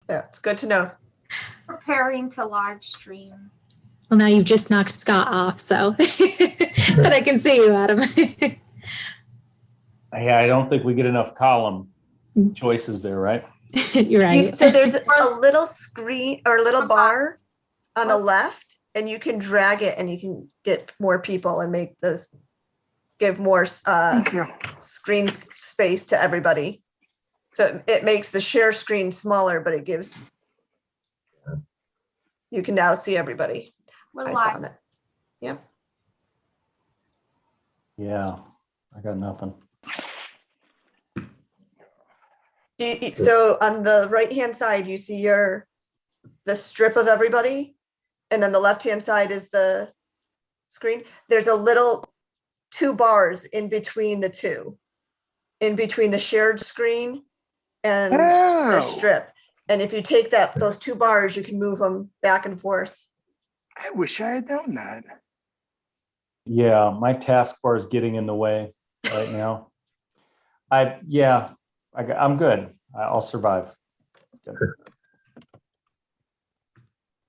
Yeah, it's good to know. Preparing to live stream. Well, now you've just knocked Scott off, so but I can see you, Adam. Yeah, I don't think we get enough column choices there, right? You're right. So there's a little screen or a little bar on the left, and you can drag it and you can get more people and make this, give more screen space to everybody. So it makes the share screen smaller, but it gives, you can now see everybody. We're live. Yep. Yeah, I got nothing. So on the right-hand side, you see the strip of everybody, and then the left-hand side is the screen. There's a little 2 bars in between the two, in between the shared screen and the strip. And if you take those 2 bars, you can move them back and forth. I wish I had known that. Yeah, my taskbar is getting in the way right now. I'm good. I'll survive. Good.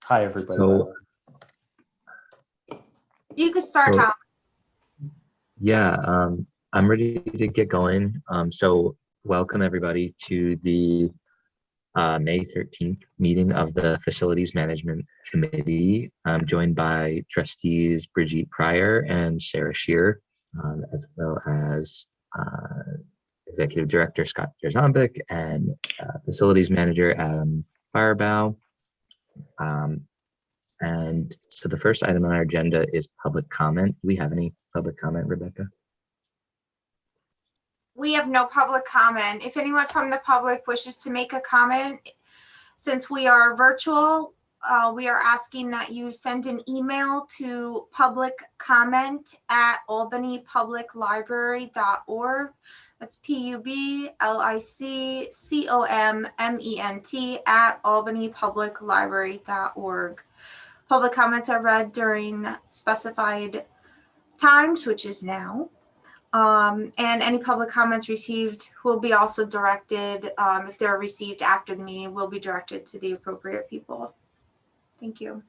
Hi, everybody. So, You can start, Tom. Yeah, I'm ready to get going. So welcome everybody to the May 13th meeting of the Facilities Management Committee. I'm joined by Trustees Brigitte Pryor and Sarah Shear, as well as Executive Director Scott Jerzambik and Facilities Manager Adam Firebaugh. And so the first item on our agenda is public comment. Do we have any public comment, Rebecca? We have no public comment. If anyone from the public wishes to make a comment, since we are virtual, we are asking that you send an email to publiccomment@albanypubliclibrary.org. That's publiccomment@albanypubliclibrary.org. Public comments are read during specified times, which is now. And any public comments received will be also directed, if they're received after the meeting, will be directed to the appropriate people. Thank you.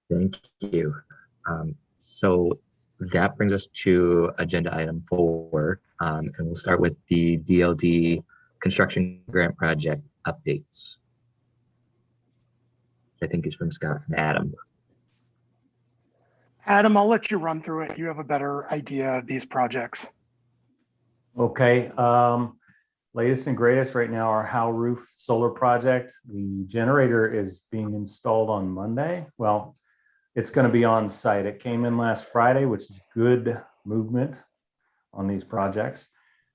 Thank you. So that brings us to agenda item 4, and we'll start with the DLD construction grant project updates, which I think is from Scott and Adam. Adam, I'll let you run through it. You have a better idea of these projects. Okay. Latest and greatest right now, our Howe Roof solar project. The generator is being installed on Monday. Well, it's going to be on site. It came in last Friday, which is good movement on these projects.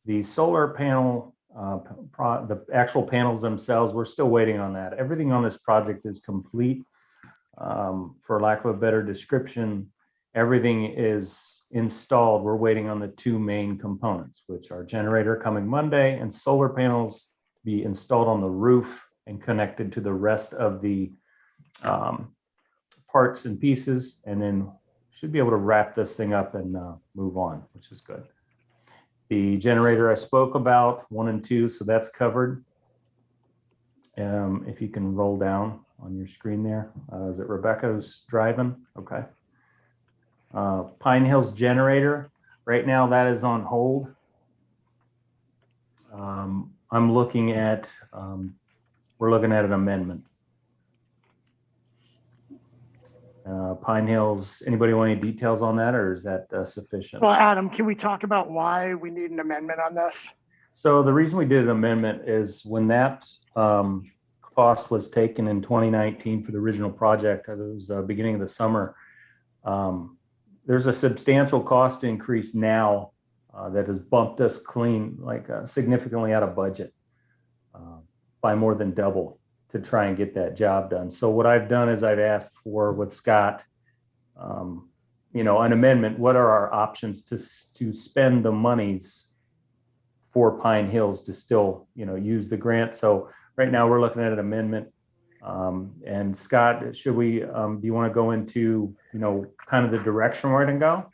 The solar panel, the actual panels themselves, we're still waiting on that. Everything on this project is complete. For lack of a better description, everything is installed. We're waiting on the 2 main components, which are generator coming Monday and solar panels to be installed on the roof and connected to the rest of the parts and pieces, and then should be able to wrap this thing up and move on, which is good. The generator I spoke about, 1 and 2, so that's covered. If you can roll down on your screen there. Is it Rebecca who's driving? Okay. Pine Hills generator, right now that is on hold. I'm looking at, we're looking at an amendment. Pine Hills, anybody want any details on that, or is that sufficient? Well, Adam, can we talk about why we need an amendment on this? So the reason we did an amendment is when that cost was taken in 2019 for the original project, it was beginning of the summer, there's a substantial cost increase now that has bumped us clean, like significantly out of budget by more than double to try and get that job done. So what I've done is I've asked for with Scott, you know, an amendment. What are our options to spend the monies for Pine Hills to still, you know, use the grant? So right now we're looking at an amendment. And Scott, should we, do you want to go into, you know, kind of the direction we're going to go?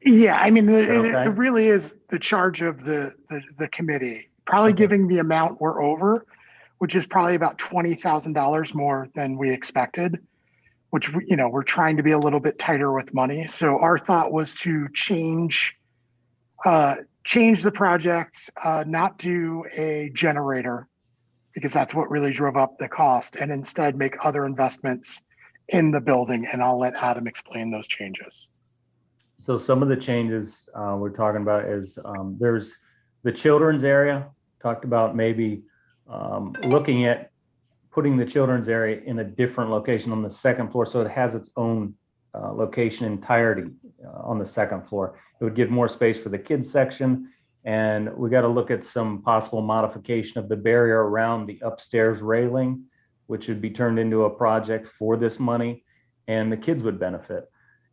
Yeah, I mean, it really is the charge of the committee. Probably giving the amount we're over. which is probably about $20,000 more than we expected, which, we're trying to be a little bit tighter with money. So our thought was to change the project, not do a generator, because that's what really drove up the cost, and instead make other investments in the building. And I'll let Adam explain those changes. So some of the changes we're talking about is there's the children's area. Talked about maybe looking at putting the children's area in a different location on the second floor, so it has its own location entirety on the second floor. It would give more space for the kids section, and we got to look at some possible modification of the barrier around the upstairs railing, which would be turned into a project for this money, and the kids would benefit.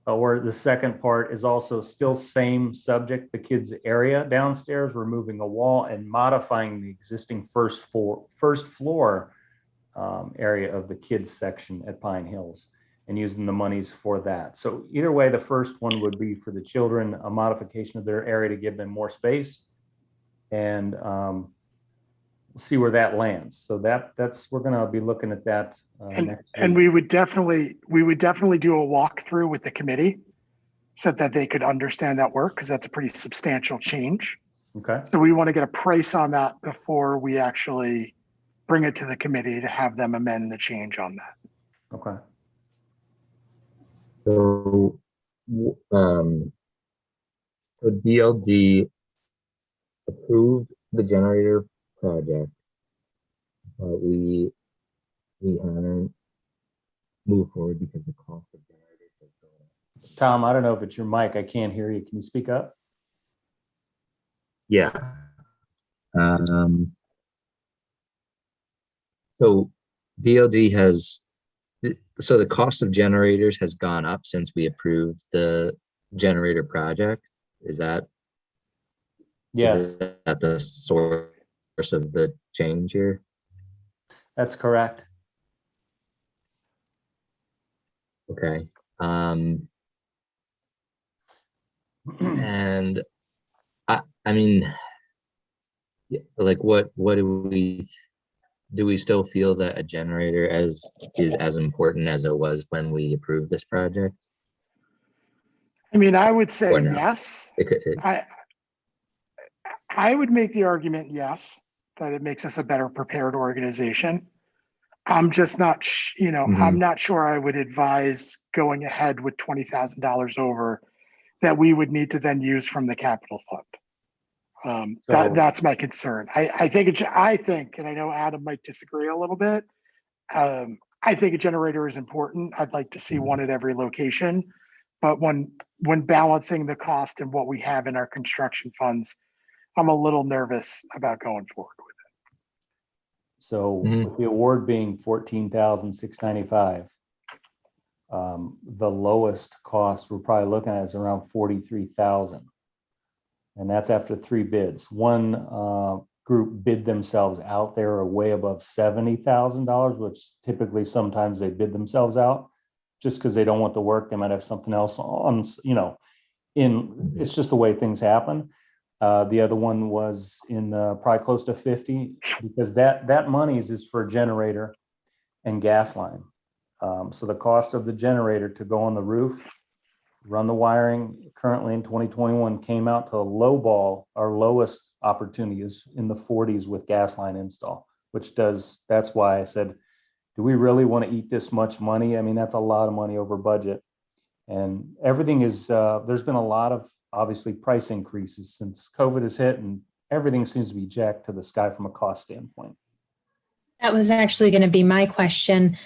Or the second part is also still same subject, the kids area downstairs, removing a wall and modifying the existing first floor area of the kids section at Pine Hills, and using the monies for that. So either way, the first one would be for the children, a modification of their area to give them more space, and we'll see where that lands. So that's, we're going to be looking at that next And week. we would definitely do a walkthrough with the committee so that they could understand that work, because that's a pretty substantial change. Okay. So we want to get a price on that before we actually bring it to the committee to have them amend the change on that. Okay. So, so DLD approved the generator project, but we haven't moved forward because the cost of generators has gone up. Tom, I don't know if it's your mic. I can't hear you. Can you speak up? Yeah. So DLD so the cost of generators has gone up since we approved the generator project. Is that the source of the change here? That's correct. Okay. And I mean, like what do we still feel that a generator is as important as it was when we approved this project? I mean, I would say Or no? yes. I would make the argument yes, that it makes us a better prepared organization. I'm just not, I'm not sure I would advise going ahead with $20,000 over that we would need to then use from the capital fund. That's my concern. I think, and I know Adam might disagree a little bit. I think a generator is important. I'd like to see one at every location, but when balancing the cost and what we have in our construction funds, I'm a little nervous about going forward with it. So with the award being $14,695, the lowest cost we're probably looking at is around $43,000. And that's after 3 bids. One group bid themselves out. They were way above $70,000, which typically sometimes they bid themselves out just because they don't want the work. They might have something else on, it's just the way things happen. The other one was in probably close to 50, because that money's is for a generator and gas line. So the cost of the generator to go on the roof, run the wiring currently in 2021 came out to a low ball. Our lowest opportunity is in the 40s with gas line install, that's why I said, do we really want to eat this much money? I mean, that's a lot of money over budget. And everything is, there's been a lot of obviously price increases since COVID has hit, and everything seems to be jacked to the sky from a cost standpoint. That was actually going to be my question.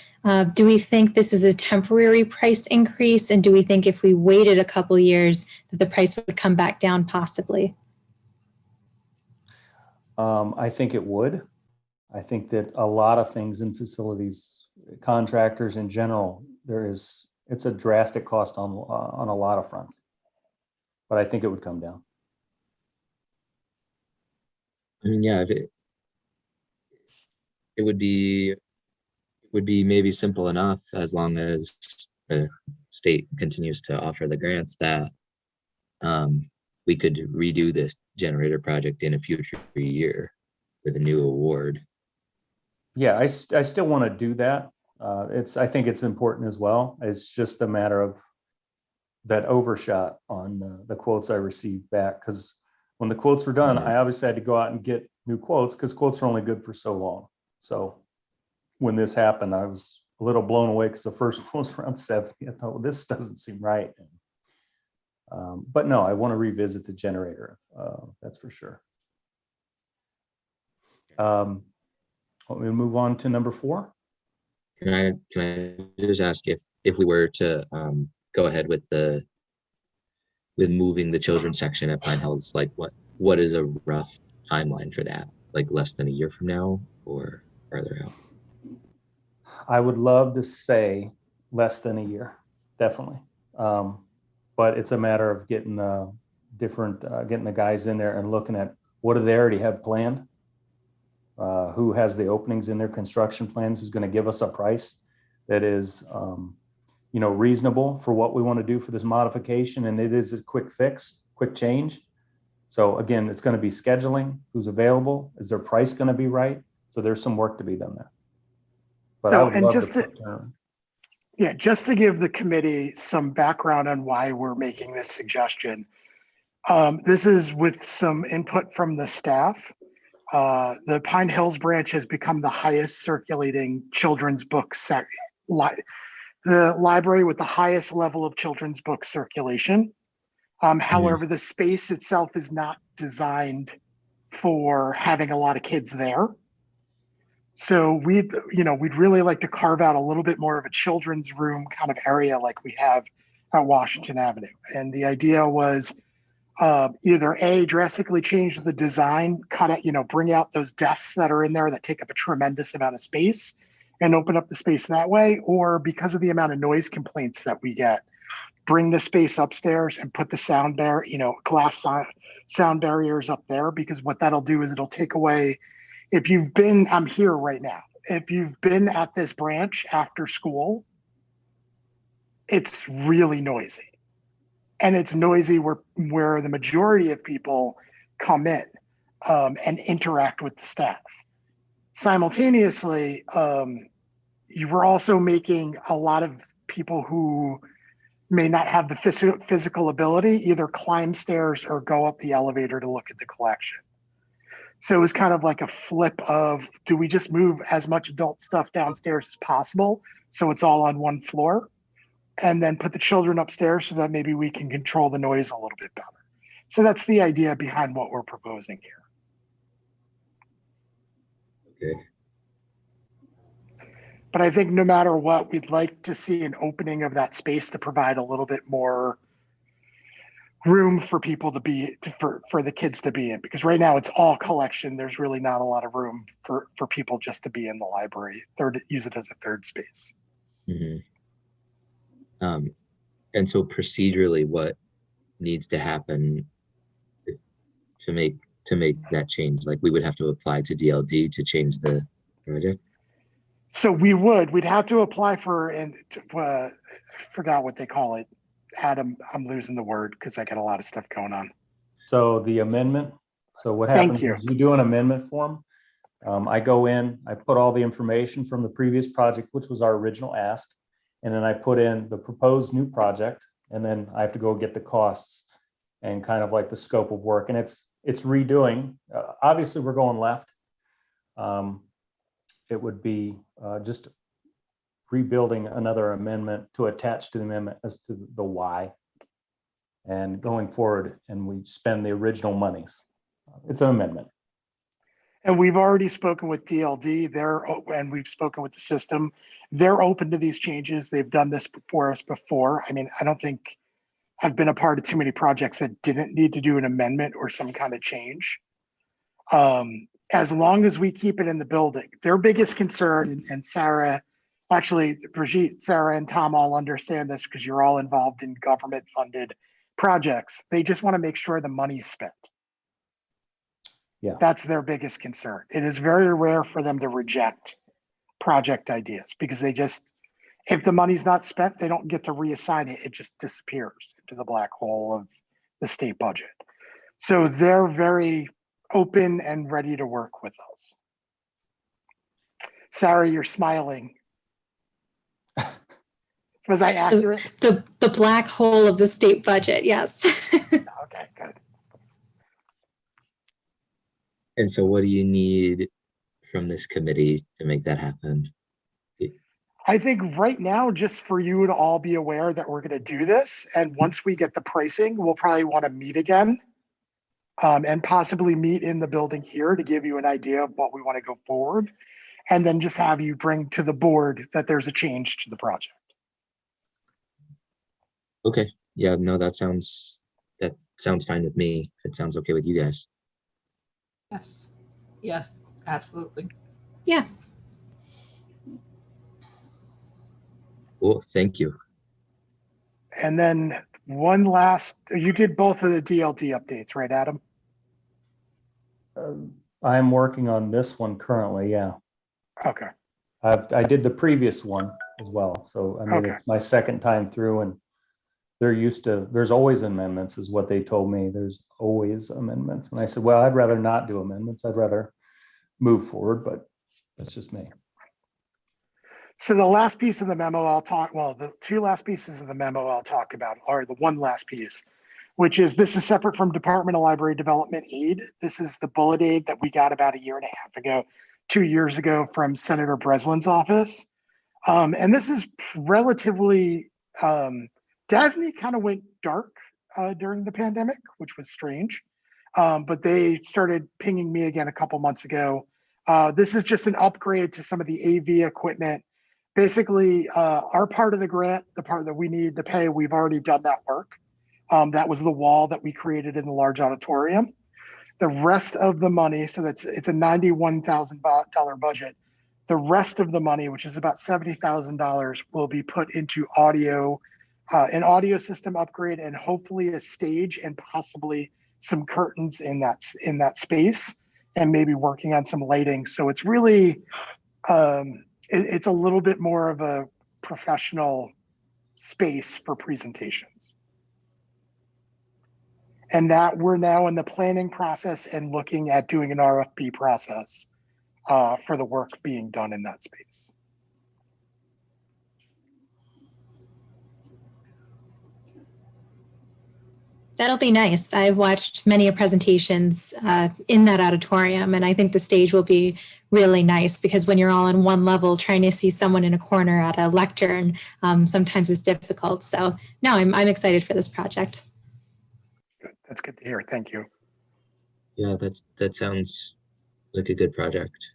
Do we think this is a temporary price increase? And do we think if we waited a couple years that the price would come back down possibly? I think it would. I think that a lot of things in facilities, contractors in general, it's a drastic cost on a lot of fronts. But I think it would come down. I mean, yeah, if it would be maybe simple enough, as long as the state continues to offer the grants, that we could redo this generator project in a future year with a new award. Yeah, I still want to do that. I think it's important as well. It's just a matter of that overshot on the quotes I received back, because when the quotes were done, I obviously had to go out and get new quotes because quotes are only good for so long. So when this happened, I was a little blown away because the first one was around 70. I thought, well, this doesn't seem right. But no, I want to revisit the generator. That's for sure. Want me to move on to number 4? Can I just ask if we were to go ahead with moving the children's section at Pine Hills, like what is a rough timeline for that? Like less than a year from now or further out? I would love to say less than a year, definitely. But it's a matter of getting getting the guys in there and looking at what do they already have planned, who has the openings in their construction plans, who's going to give us a price that is, reasonable for what we want to do for this modification. And it is a quick fix, quick change. So again, it's going to be scheduling, who's available, is their price going to be right? So there's some work to be done there. But I So, would and love just to give the committee some background on why we're making this suggestion. This is with some input from the staff. The Pine Hills branch has become the highest circulating children's book the library with the highest level of children's book circulation. However, the space itself is not designed for having a lot of kids there. So we'd really like to carve out a little bit more of a children's room kind of area like we have at Washington Avenue. And the idea was either A, drastically change the design, cut it, bring out those desks that are in there that take up a tremendous amount of space and open up the space that way, or because of the amount of noise complaints that we get, bring the space upstairs and put the glass sound barriers up there, because what that'll do is it'll take away, I'm here right now. If you've been at this branch after school, it's really noisy. And it's noisy where the majority of people come in and interact with the staff. Simultaneously, you were also making a lot of people who may not have the physical ability either climb stairs or go up the elevator to look at the collection. So it was kind of like a flip of, do we just move as much adult stuff downstairs as possible so it's all on one floor, and then put the children upstairs so that maybe we can control the noise a little bit better. So that's the idea behind what we're proposing here. Okay. But I think no matter what, we'd like to see an opening of that space to provide a little bit more room for people for the kids to be in, because right now it's all collection. There's really not a lot of room for people just to be in the library, use it as a third space. Mm-hmm. And so procedurally, what needs to happen to make that change? Like we would have to apply to DLD to change the project? So we'd have to apply for, I forgot what they call it. Adam, I'm losing the word because I got a lot of stuff going on. So the amendment. So what happens Thank you. is you do an amendment form. I go in, I put all the information from the previous project, which was our original ask, and then I put in the proposed new project, and then I have to go get the costs and kind of like the scope of work. And it's redoing. Obviously, we're going left. It would be just rebuilding another amendment to attach to the amendment as to the why, and going forward, and we spend the original monies. It's an amendment. And we've already spoken with DLD and we've spoken with the system. They're open to these changes. They've done this for us before. I mean, I don't think I've been a part of too many projects that didn't need to do an amendment or some kind of change. As long as we keep it in the building. Their biggest concern, and Sarah, actually Brigitte, Sarah, and Tom all understand this because you're all involved in government funded projects. They just want to make sure the money's spent. Yeah. That's their biggest concern. It is very rare for them to reject project ideas because if the money's not spent, they don't get to reassign it. It just disappears into the black hole of the state budget. So they're very open and ready to work with us. Sarah, you're smiling. Was I accurate? The black hole of the state budget, yes. Okay, good. And so what do you need from this committee to make that happen? I think right now, just for you to all be aware that we're going to do this. And once we get the pricing, we'll probably want to meet again and possibly meet in the building here to give you an idea of what we want to go forward. And then just have you bring to the board that there's a change to the project. Okay. Yeah, no, that sounds fine with me. If it sounds okay with you guys. Yes. Yes, absolutely. Yeah. Cool. Thank you. And then one last, you did both of the DLT updates, right, Adam? I'm working on this one currently. Yeah. Okay. I did the previous one as well. So I mean, Okay. it's my second time through, and they're used to, there's always amendments is what they told me. There's always amendments. And I said, well, I'd rather not do amendments. I'd rather move forward, but that's just me. So the last piece of the memo the two last pieces of the memo I'll talk about are the one last piece, which is this is separate from Department of Library Development aid. This is the bullet aid that we got about a year and a half ago, 2 years ago from Senator Breslin's office. And this is relatively, DASNY kind of went dark during the pandemic, which was strange. But they started pinging me again a couple months ago. This is just an upgrade to some of the AV equipment. Basically, our part of the grant, the part that we needed to pay, we've already done that work. That was the wall that we created in the large auditorium. The rest of the money, so it's a $91,000 budget. The rest of the money, which is about $70,000, will be put into audio, an audio system upgrade, and hopefully a stage and possibly some curtains in that space, and maybe working on some lighting. So it's really, it's a little bit more of a professional space for presentations. And that we're now in the planning process and looking at doing an RFP process for the work being done in that space. That'll be nice. I've watched many presentations in that auditorium, and I think the stage will be really nice because when you're all on one level, trying to see someone in a corner at a lectern sometimes is difficult. So no, I'm excited for this project. Good. That's good to hear. Thank you. Yeah, that sounds like a good project.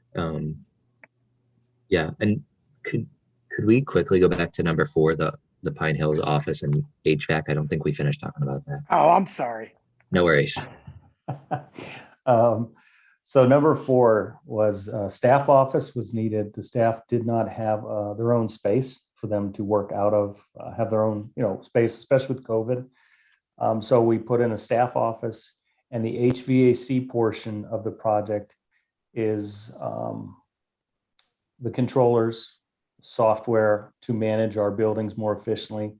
Yeah, and could we quickly go back to number 4, the Pine Hills office and HVAC? I don't think we finished talking about that. Oh, I'm sorry. No worries. So number 4 was staff office was needed. The staff did not have their own space for them to work out of, have their own, space, especially with COVID. So we put in a staff office, and the HVAC portion of the project is the controllers software to manage our buildings more efficiently.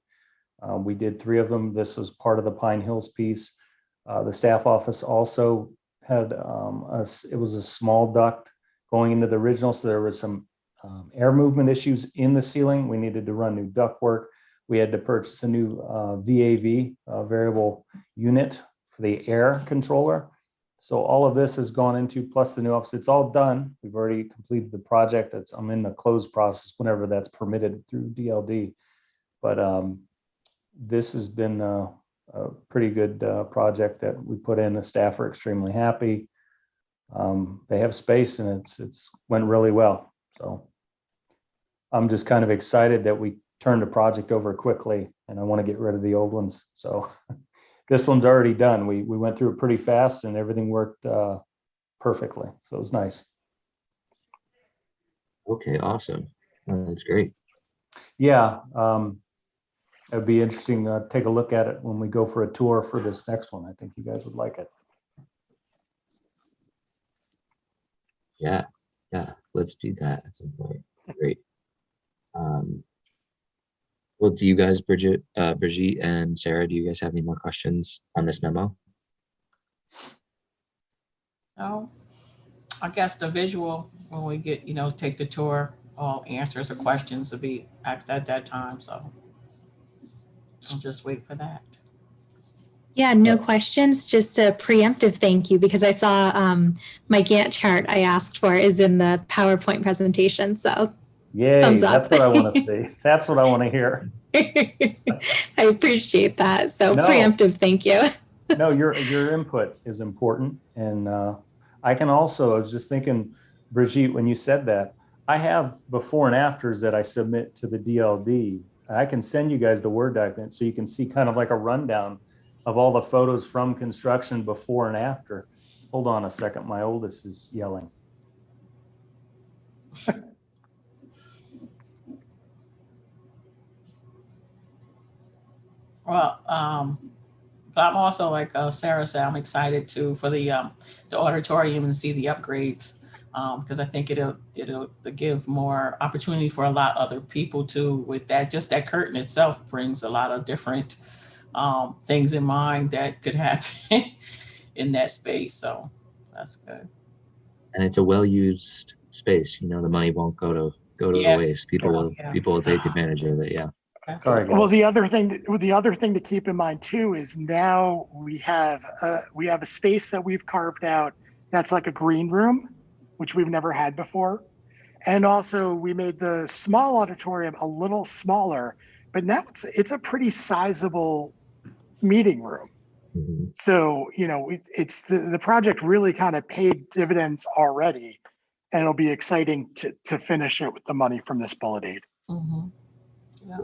We did 3 of them. This was part of the Pine Hills piece. The staff office also had it was a small duct going into the original, so there was some air movement issues in the ceiling. We needed to run new duct work. We had to purchase a new VAV, variable unit for the air controller. So all of this has gone into, plus the new office. It's all done. We've already completed the project. I'm in the close process whenever that's permitted through DLD. But this has been a pretty good project that we put in. The staff are extremely happy. They have space, and it's went really well. So I'm just kind of excited that we turned the project over quickly, and I want to get rid of the old ones. So this one's already done. We went through it pretty fast, and everything worked perfectly. So it was nice. Okay, awesome. That's great. Yeah, it'd be interesting to take a look at it when we go for a tour for this next one. I think you guys would like it. Yeah, let's do that at some point. Great. Well, do you guys, Brigitte and Sarah, do you guys have any more questions on this memo? No. I guess the visual, when we get, take the tour, all answers or questions will be asked at that time. So I'll just wait for that. Yeah, no questions, just a preemptive thank you, because I saw my Gantt chart I asked for is in the PowerPoint presentation. So Yay, thumbs up. that's what I want to see. That's what I want to hear. I appreciate that. So No. preemptive thank you. No, your input is important. And I can also, I was just thinking, Brigitte, when you said that, I have before and afters that I submit to the DLD. I can send you guys the Word document so you can see kind of like a rundown of all the photos from construction before and after. Hold on a second. My oldest is yelling. Well, but I'm also, like Sarah said, I'm excited too for the auditorium and see the upgrades, because I think it'll give more opportunity for a lot of other people too. With that, just that curtain itself brings a lot of different things in mind that could happen in that space. So that's good. And it's a well-used space. The money won't go to Yeah. waste. People will take advantage of it. Yeah. Sorry, guys. Well, the other thing to keep in mind too is now we have a space that we've carved out that's like a green room, which we've never had before. And also we made the small auditorium a little smaller, but now it's a pretty sizable meeting room. Mm-hmm. So, it's the project really kind of paid dividends already, and it'll be exciting to finish it with the money from this bullet aid. Mm-hmm. Yeah.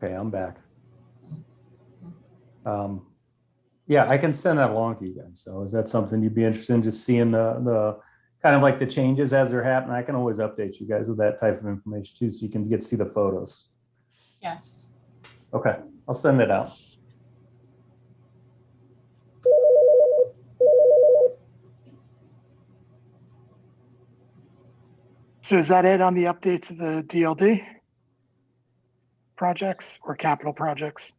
Okay, I'm back. Yeah, I can send that along to you guys. So is that something you'd be interested in, just seeing the kind of like the changes as they're happening? I can always update you guys with that type of information too, so you can get to see the photos. Yes. Okay, I'll send it out. So is that it on the updates of the DLD projects or capital projects?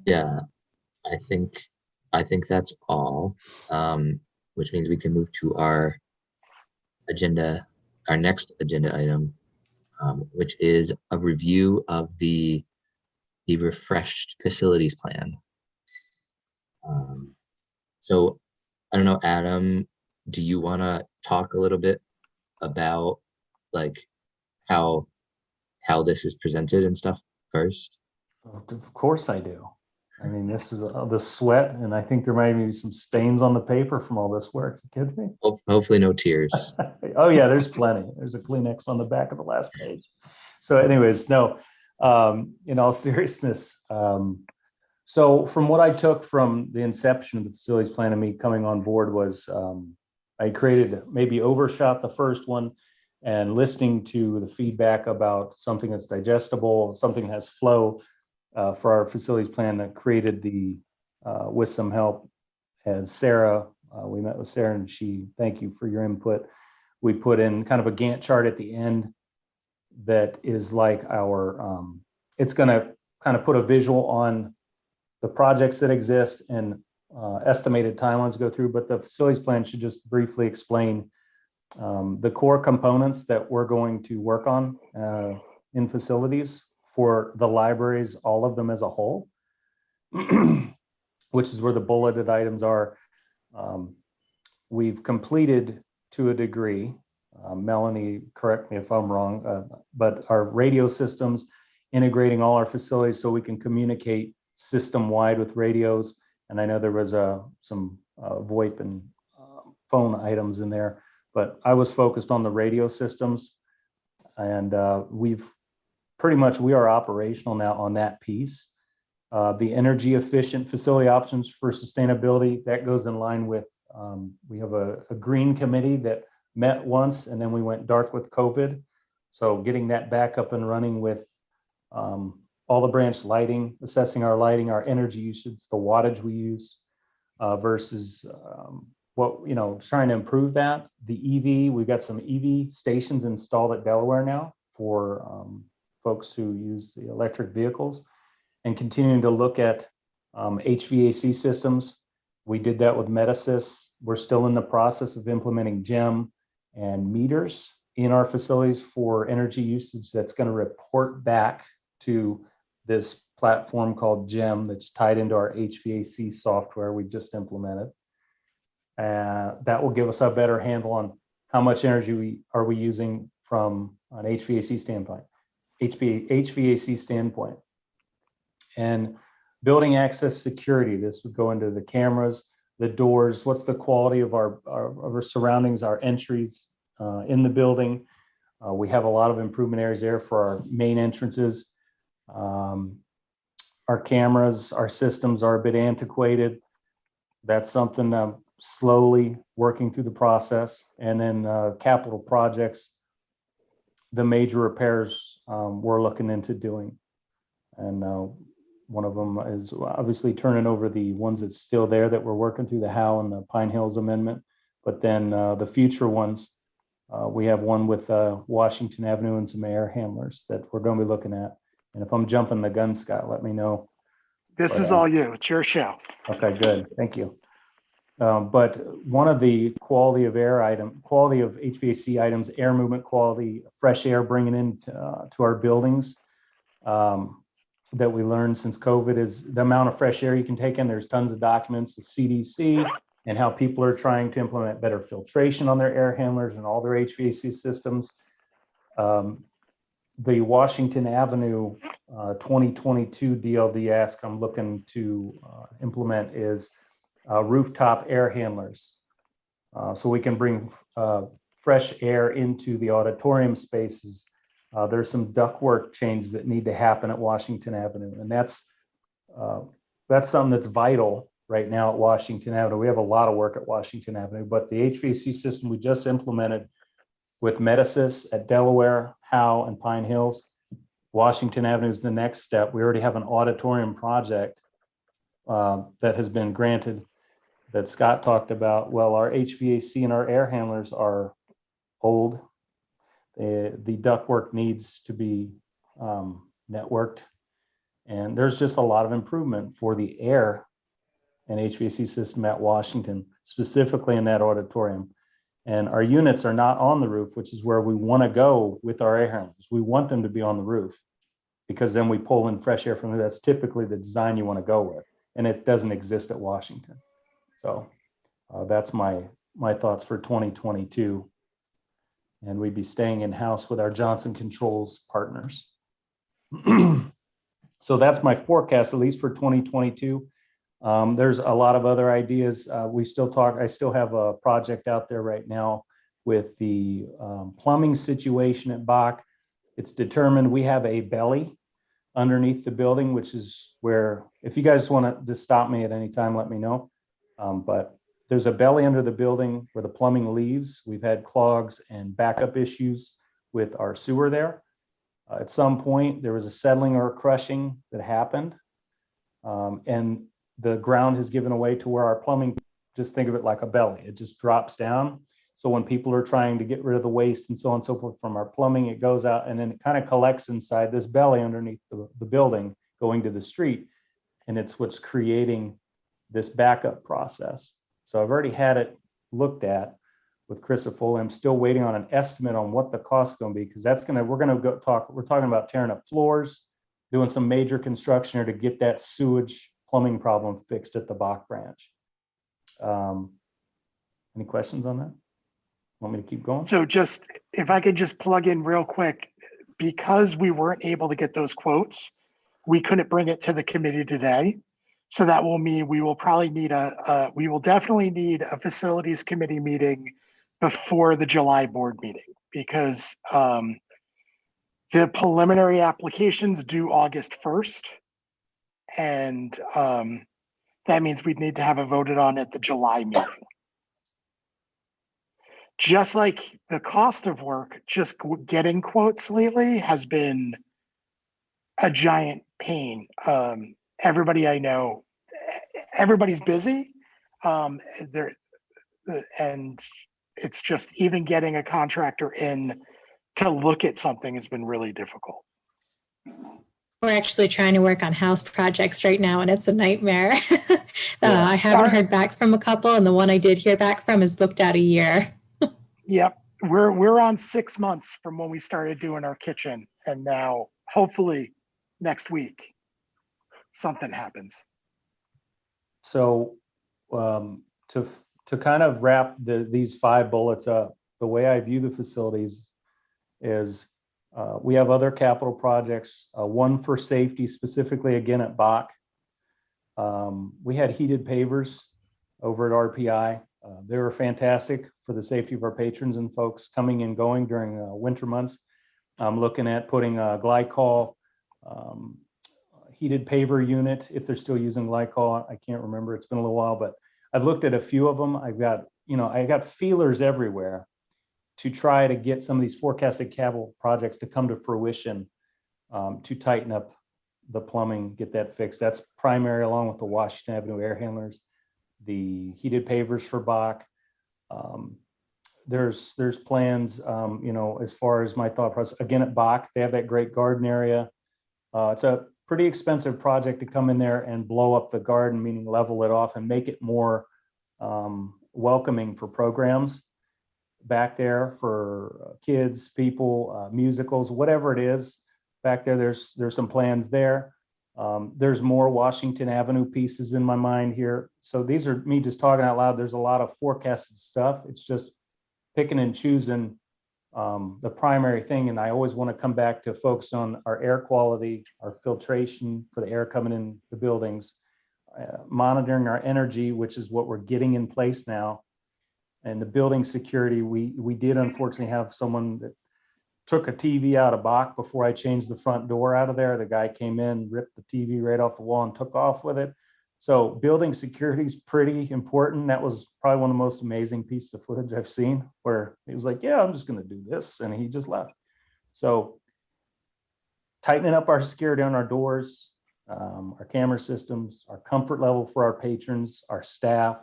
Yeah, I think that's all, which means we can move to our next agenda item, which is a review of the refreshed facilities plan. So I don't know, Adam, do you want to talk a little bit about like how this is presented and stuff first? Of course I do. I mean, this is the sweat, and I think there might be some stains on the paper from all this work. You kidding me? Hopefully no tears. Oh yeah, there's plenty. There's a Kleenex on the back of the last page. So anyways, no, in all seriousness, so from what I took from the inception of the facilities plan and me coming on board was I maybe overshot the first one, and listening to the feedback about something that's digestible, something that has flow for our facilities plan, that created with some help. And Sarah, we met with Sarah, and thank you for your input. We put in kind of a Gantt chart at the end that is like it's going to kind of put a visual on the projects that exist and estimated timelines to go through, but the facilities plan should just briefly explain the core components that we're going to work on in facilities for the libraries, all of them as a whole, which is where the bulleted items are. We've completed to a degree, Melanie, correct me if I'm wrong, but our radio systems, integrating all our facilities so we can communicate system-wide with radios. And I know there was some VoIP and phone items in there, but I was focused on the radio systems, and we are operational now on that piece. The energy efficient facility options for sustainability, that goes in line with, we have a green committee that met once, and then we went dark with COVID. So getting that back up and running with all the branch lighting, assessing our lighting, our energy usage, the wattage we use versus trying to improve that. The EV, we've got some EV stations installed at Delaware now for folks who use the electric vehicles, and continuing to look at HVAC systems. We did that with Metasys We're still in the process of implementing GEM and meters in our facilities for energy usage that's going to report back to this platform called GEM that's tied into our HVAC software we just implemented. That will give us a better handle on how much energy we are using from an HVAC standpoint, HVAC standpoint. And building access security, this would go into the cameras, the doors, what's the quality of our surroundings, our entries in the building. We have a lot of improvement areas there for our main entrances. Our cameras, our systems are a bit antiquated. That's something I'm slowly working through the process. And then capital projects, the major repairs we're looking into doing. And one of them is obviously turning over the ones that's still there that we're working through, the Howe and the Pine Hills Amendment. But then the future ones, we have one with Washington Avenue and some air handlers that we're going to be looking at. And if I'm jumping the gun, Scott, let me know. This is all you. It's your show. Okay, good. Thank you. But one of the quality of HVAC items, air movement quality, fresh air bringing in to our buildings that we learned since COVID is the amount of fresh air you can take in. There's tons of documents with CDC and how people are trying to implement better filtration on their air handlers and all their HVAC systems. The Washington Avenue 2022 DLD ask I'm looking to implement is rooftop air handlers. So we can bring fresh air into the auditorium spaces. There's some ductwork changes that need to happen at Washington Avenue. And that's something that's vital right now at Washington Avenue. We have a lot of work at Washington Avenue, but the HVAC system we just implemented with Medicis at Delaware, Howe, and Pine Hills, Washington Avenue is the next step. We already have an auditorium project that has been granted that Scott talked about. Well, our HVAC and our air handlers are old. The ductwork needs to be networked. And there's just a lot of improvement for the air and HVAC system at Washington, specifically in that auditorium. And our units are not on the roof, which is where we want to go with our air handlers. We want them to be on the roof because then we pull in fresh air from there. That's typically the design you want to go with. And it doesn't exist at Washington. So that's my thoughts for 2022. And we'd be staying in-house with our Johnson Controls partners. So that's my forecast, at least for 2022. There's a lot of other ideas. I still have a project out there right now with the plumbing situation at Hvac. It's determined we have a belly underneath the building, which is where, if you guys want to just stop me at any time, let me know. But there's a belly under the building where the plumbing leaves. We've had clogs and backup issues with our sewer there. At some point, there was a settling or a crushing that happened. And the ground has given away to where our plumbing, just think of it like a belly. It just drops down. So when people are trying to get rid of the waste and so on and so forth from our plumbing, it goes out and then it kind of collects inside this belly underneath the building going to the street. And it's what's creating this backup process. So I've already had it looked at with Chris Foley. I'm still waiting on an estimate on what the cost is going to be, because we're talking about tearing up floors, doing some major construction here to get that sewage plumbing problem fixed at the Hvac branch. Any questions on that? Want me to keep going? So just, if I could just plug in real quick, because we weren't able to get those quotes, we couldn't bring it to the committee today. So that will mean we will probably need we will definitely need a facilities committee meeting before the July board meeting, because the preliminary applications due August 1st. And that means we'd need to have it voted on at the July meeting. Just like the cost of work, just getting quotes lately has been a giant pain. Everybody I know, everybody's busy. And it's just even getting a contractor in to look at something has been really difficult. We're actually trying to work on house projects right now, and it's a nightmare. Yeah. I haven't heard back from a couple, and the one I did hear back from is booked out a year. Yep, we're on 6 months from when we started doing our kitchen, and now hopefully next week something happens. So to kind of wrap these 5 bullets up, the way I view the facilities is we have other capital projects, one for safety specifically again at Hvac. We had heated pavers over at RPI. They were fantastic for the safety of our patrons and folks coming and going during winter months. I'm looking at putting a glycol heated paver unit, if they're still using glycol. I can't remember, it's been a little while, but I've looked at a few of them. I've got, I got feelers everywhere to try to get some of these forecasted capital projects to come to fruition, to tighten up the plumbing, get that fixed. That's primary, along with the Washington Avenue air handlers, the heated pavers for Hvac. There's plans, as far as my thought process, again at Hvac, they have that great garden area. It's a pretty expensive project to come in there and blow up the garden, meaning level it off and make it more welcoming for programs back there for kids, people, musicals, whatever it is. Back there, there's some plans there. There's more Washington Avenue pieces in my mind here. So these are me just talking out loud. There's a lot of forecasted stuff. It's just picking and choosing the primary thing. And I always want to come back to focus on our air quality, our filtration for the air coming in the buildings, monitoring our energy, which is what we're getting in place now. And the building security, we did unfortunately have someone that took a TV out of Hvac before I changed the front door out of there. The guy came in, ripped the TV right off the wall and took off with it. So building security is pretty important. That was probably one of the most amazing pieces of footage I've seen, where he was like, yeah, I'm just going to do this. And he just left. So tightening up our security on our doors, our camera systems, our comfort level for our patrons, our staff.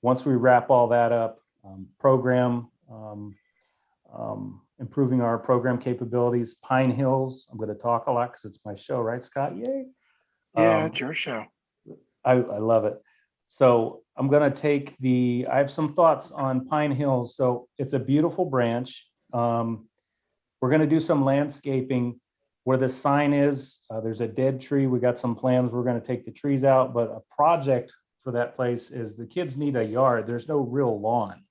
Once we wrap all that up, improving our program capabilities, Pine Hills. I'm going to talk a lot because it's my show, right, Scott? Yay. Yeah, it's your show. I love it. So I'm going to take I have some thoughts on Pine Hills. So it's a beautiful branch. We're going to do some landscaping where the sign is. There's a dead tree. We got some plans. We're going to take the trees out, but a project for that place is the kids need a yard. There's no real lawn.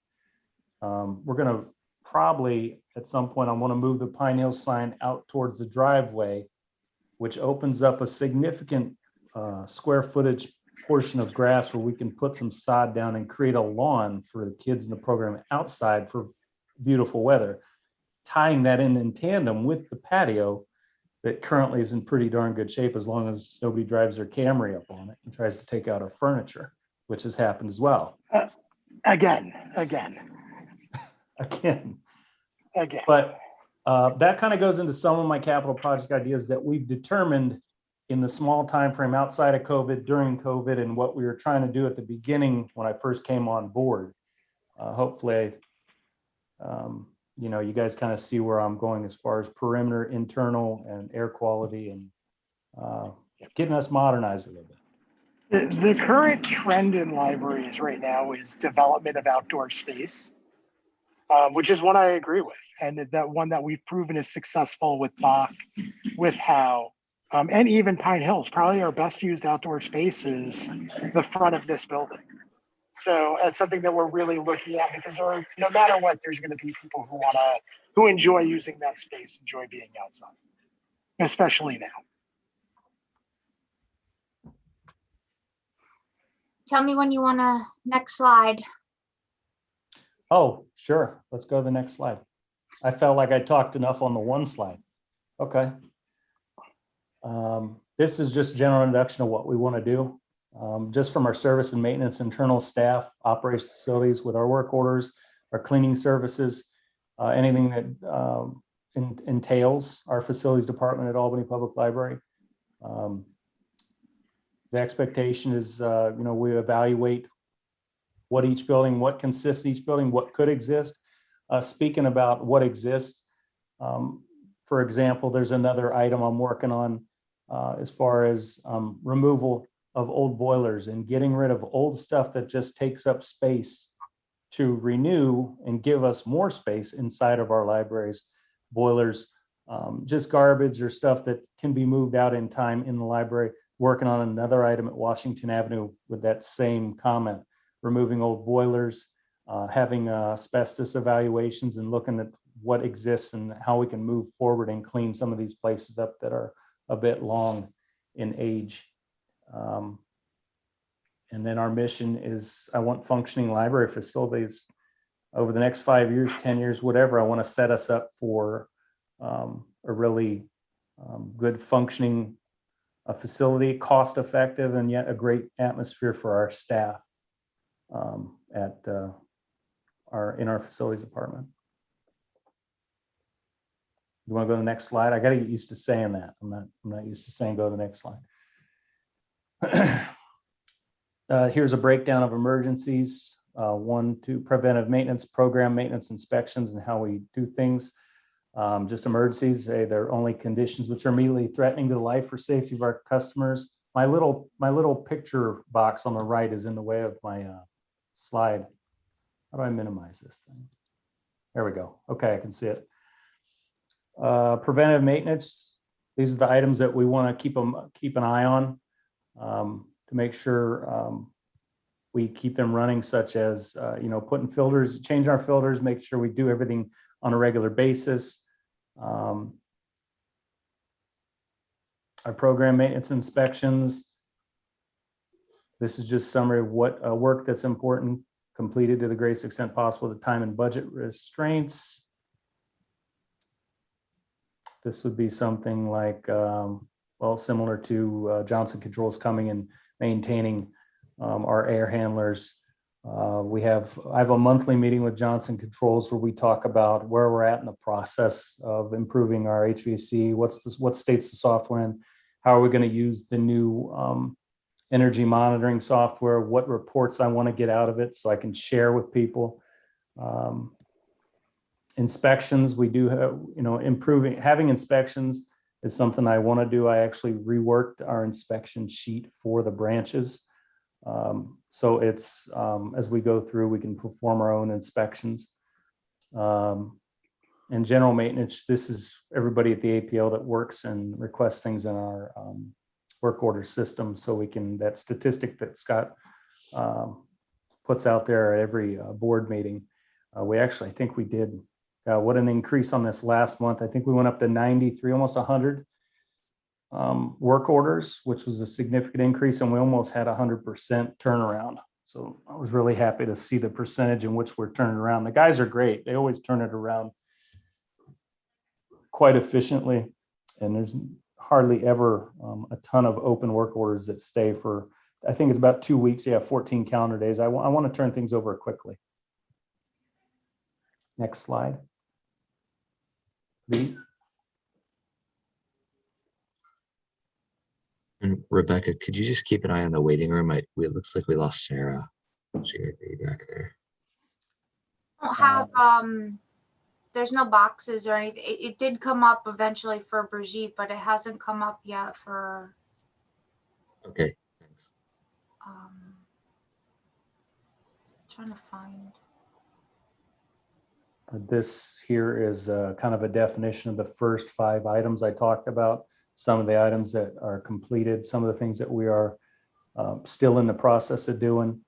We're going to probably at some point, I want to move the Pine Hills sign out towards the driveway, which opens up a significant square footage portion of grass where we can put some sod down and create a lawn for the kids in the program outside for beautiful weather, tying that in tandem with the patio that currently is in pretty darn good shape, as long as nobody drives their Camry up on it and tries to take out our furniture, which has happened as well. Again. But that kind of goes into some of my capital project ideas that we've determined in the small time frame outside of COVID, during COVID, and what we were trying to do at the beginning when I first came on board. Hopefully, you guys kind of see where I'm going as far as perimeter, internal, and air quality, and getting us modernized a little bit. The current trend in libraries right now is development of outdoor space, which is one I agree with, and that one that we've proven is successful with Hvac, with How, and even Pine Hills. Probably our best used outdoor space is the front of this building. So that's something that we're really looking at, because no matter what, there's going to be people who enjoy using that space, enjoy being outside, especially now. Tell me when you want to next slide. Oh, sure. Let's go to the next slide. I felt like I talked enough on the one slide. Okay. This is just general introduction of what we want to do. Just from our service and maintenance, internal staff, operations facilities with our work orders, our cleaning services, anything that entails our facilities department at Albany Public Library. The expectation is, we evaluate what each building, what consists each building, what could exist. Speaking about what exists, for example, there's another item I'm working on as far as removal of old boilers and getting rid of old stuff that just takes up space to renew and give us more space inside of our libraries. Boilers, just garbage or stuff that can be moved out in time in the library. Working on another item at Washington Avenue with that same comment, removing old boilers, having asbestos evaluations and looking at what exists and how we can move forward and clean some of these places up that are a bit long in age. And then our mission is, I want functioning library facilities over the next 5 years, 10 years, whatever. I want to set us up for a really good functioning facility, cost effective, and yet a great atmosphere for our staff in our facilities department. You want to go to the next slide? I got to get used to saying that. I'm not used to saying go to the next slide. Here's a breakdown of emergencies. 1, 2, preventive maintenance, program maintenance, inspections, and how we do things. Just emergencies, they're only conditions which are immediately threatening to the life or safety of our customers. My little picture box on the right is in the way of my slide. How do I minimize this thing? There we go. Okay, I can see it. Preventive maintenance. These are the items that we want to keep an eye on to make sure we keep them running, such as putting filters, change our filters, make sure we do everything on a regular basis. Our program maintenance inspections. This is just summary of what work that's important, completed to the greatest extent possible, the time and budget restraints. This would be something like, well, similar to Johnson Controls coming and maintaining our air handlers. I have a monthly meeting with Johnson Controls where we talk about where we're at in the process of improving our HVAC. What state's the software in? How are we going to use the new energy monitoring software? What reports I want to get out of it so I can share with people. Inspections, we do have, having inspections is something I want to do. I actually reworked our inspection sheet for the branches. So it's, as we go through, we can perform our own inspections. And general maintenance, this is everybody at the APL that works and requests things in our work order system. So we can, that statistic that Scott puts out there at every board meeting. We actually, I think we did, what an increase on this last month. I think we went up to 93, almost 100 work orders, which was a significant increase, and we almost had 100% turnaround. So I was really happy to see the percentage in which we're turning around. The guys are great. They always turn it around quite efficiently, and there's hardly ever a ton of open work orders that stay for, I think it's about 2 weeks. Yeah, 14 calendar days. I want to turn things over quickly. Next slide, please. And Rebecca, could you just keep an eye on the waiting room? It looks like we lost Sarah. She might be back there. I don't have there's no boxes or anything. It did come up eventually for Brigitte, but it hasn't come up yet for Okay, thanks. Trying to find. This here is kind of a definition of the first 5 items I talked about. Some of the items that are completed, some of the things that we are still in the process of doing.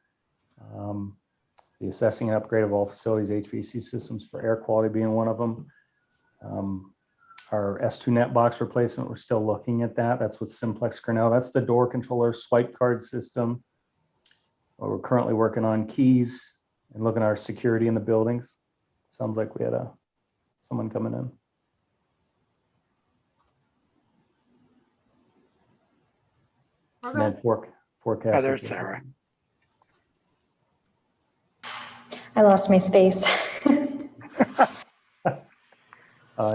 The assessing and upgrade of all facilities HVAC systems for air quality being one of them. Our S2 net box replacement, we're still looking at that. That's with Simplex Cornell. That's the door controller swipe card system. We're currently working on keys and looking at our security in the buildings. Sounds like we had someone coming in. And then forecast. Oh, there's Sarah. I lost my space.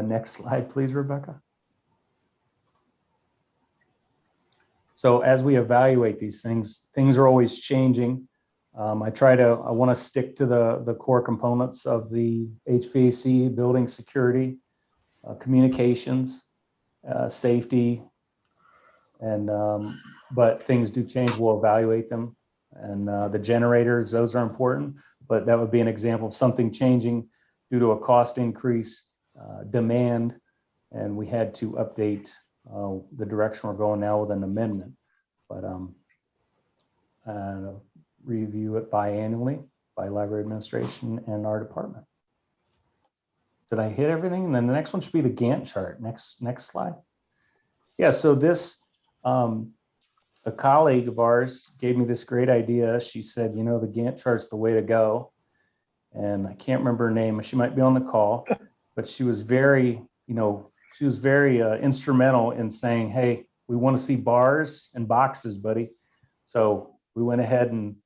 Next slide, please, Rebecca. So as we evaluate these things are always changing. I want to stick to the core components of the HVAC, building security, communications, safety, And, but things do change, we'll evaluate them. And the generators, those are important, but that would be an example of something changing due to a cost increase, demand, and we had to update the direction we're going now with an amendment. But review it biannually by library administration and our department. Did I hit everything? And then the next one should be the Gantt chart. Next slide. Yeah, so this, a colleague of ours gave me this great idea. She said, you know, the Gantt chart's the way to go. And I can't remember her name. She might be on the call, but she was very, instrumental in saying, hey, we want to see bars and boxes, buddy. So we went ahead and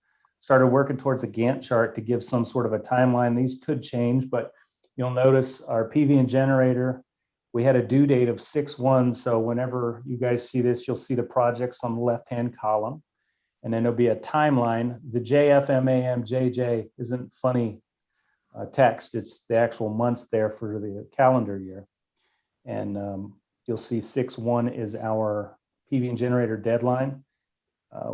started working towards a Gantt chart to give some sort of a timeline. These could change, but you'll notice our PV and generator, we had a due date of 6/1. So whenever you guys see this, you'll see the projects on the left-hand column. And then there'll be a timeline. The JFMAM JJ isn't funny text. It's the actual months there for the calendar year. And you'll see 6/1 is our PV and generator deadline.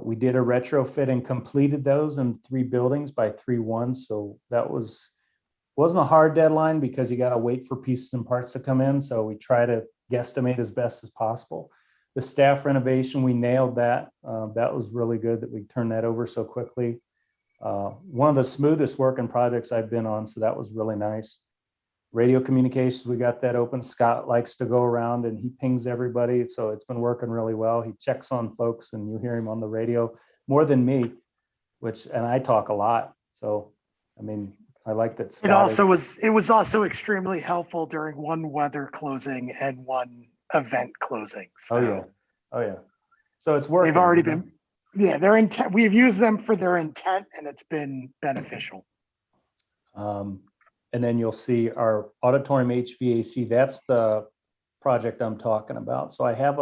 We did a retrofit and completed those in 3 buildings by 3/1. So that wasn't a hard deadline because you got to wait for pieces and parts to come in. So we try to guesstimate as best as possible. The staff renovation, we nailed that. That was really good that we turned that over so quickly. One of the smoothest working projects I've been on. So that was really nice. Radio communications, we got that open. Scott likes to go around and he pings everybody. So it's been working really well. He checks on folks and you hear him on the radio more than me, and I talk a lot. So, I mean, I like that. Scott It was also extremely helpful during one weather closing and one event closing. So Oh yeah. So it's working. They've already been, their intent. We've used them for their intent and it's been beneficial. And then you'll see our auditorium HVAC. That's the project I'm talking about. So I have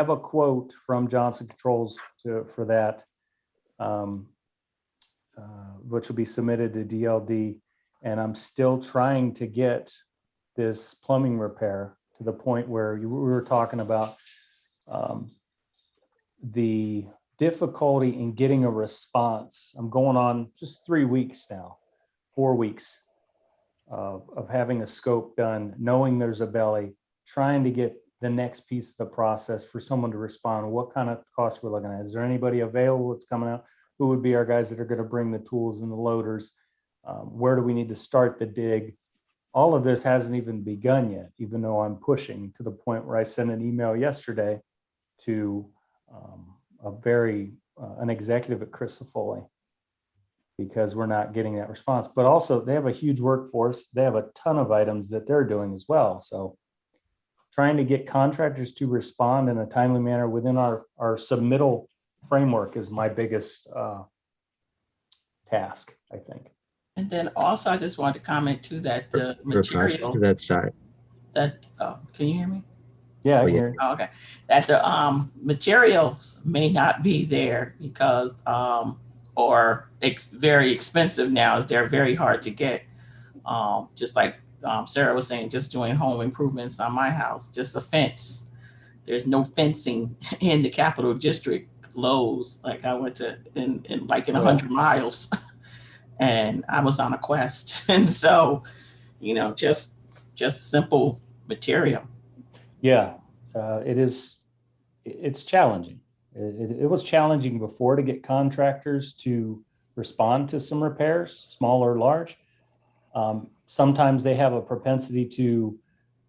a quote from Johnson Controls for that, which will be submitted to DLD. And I'm still trying to get this plumbing repair to the point where we were talking about the difficulty in getting a response. I'm going on just 3 weeks now, 4 weeks of having a scope done, knowing there's a belly, trying to get the next piece of the process for someone to respond. What kind of costs we're looking at? Is there anybody available that's coming out? Who would be our guys that are going to bring the tools and the loaders? Where do we need to start the dig? All of this hasn't even begun yet, even though I'm pushing to the point where I sent an email yesterday to an executive at Chris Foley, because we're not getting that response. But also they have a huge workforce. They have a ton of items that they're doing as well. So trying to get contractors to respond in a timely manner within our submittal framework is my biggest task, I think. And then also, I just wanted to comment too that the material to that side. that, can you hear me? Yeah, I Oh, can yeah. hear you. Oh, okay. That the materials may not be there because, or very expensive now. They're very hard to get. Just like Sarah was saying, just doing home improvements on my house, just a fence. There's no fencing in the Capital District Lowe's. Like I went to in 100 miles and I was on a quest. And so, just simple material. Yeah, it's challenging. It was challenging before to get contractors to respond to some repairs, small or large. Sometimes they have a propensity to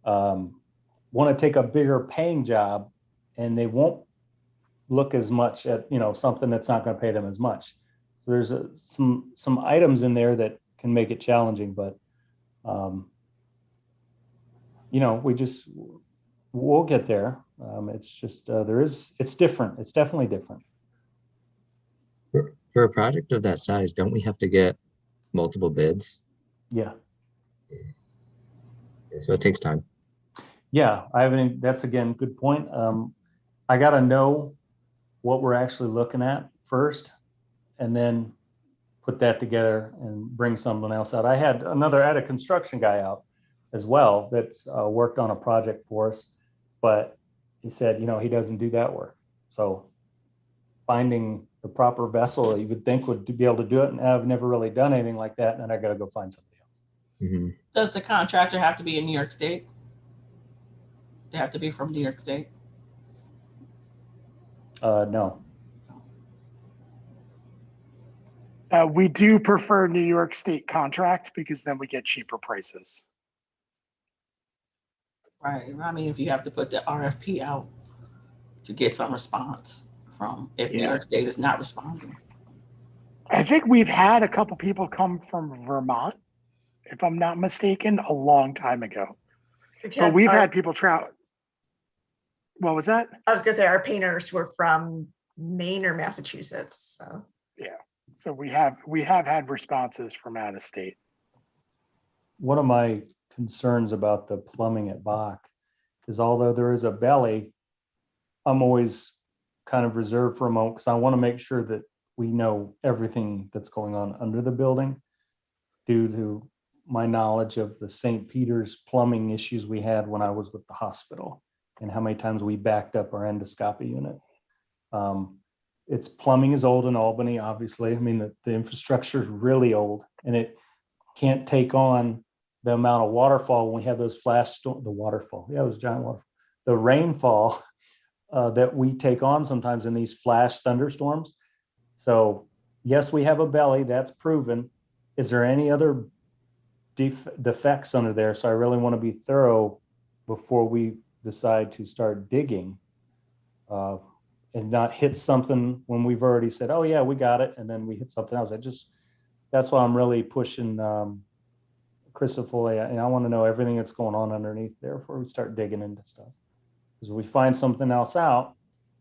want to take a bigger paying job and they won't look as much at, something that's not going to pay them as much. So there's some items in there that can make it challenging, but we'll get there. It's just, it's different. It's definitely different. For a project of that size, don't we have to get multiple bids? Yeah. So it takes time. Yeah, that's again, good point. I got to know what we're actually looking at first and then put that together and bring something else out. I had a construction guy out as well that's worked on a project for us, but he said, he doesn't do that work. So finding the proper vessel you would think would be able to do it, and I've never really done anything like that, and then I got to go find somebody else. Mhm. Does the contractor have to be in New York State? They have to be from New York State? No. We do prefer New York State contract because then we get cheaper prices. Right. I mean, if you have to put the RFP out to get some response from, if New Yeah. York State is not responding. I think we've had a couple people come from Vermont, if I'm not mistaken, a long time ago. But we've had people travel. What was that? I was gonna say our painters were from Maine or Massachusetts, so. Yeah. So we have had responses from out of state. One of my concerns about the plumbing at Hvac is, although there is a belly, I'm always kind of reserved for a moment because I want to make sure that we know everything that's going on under the building, due to my knowledge of the St. Peter's plumbing issues we had when I was with the hospital and how many times we backed up our endoscopy unit. Its plumbing is old in Albany, obviously. I mean, the infrastructure is really old, and it can't take on the amount of waterfall when we have those the waterfall. Yeah, it was giant waterfall. The rainfall that we take on sometimes in these flash thunderstorms. So yes, we have a belly, that's proven. Is there any other defects under there? So I really want to be thorough before we decide to start digging, and not hit something when we've already said, oh yeah, we got it, and then we hit something else. That's why I'm really pushing Chris Foley, and I want to know everything that's going on underneath there before we start digging into stuff. Because if we find something else out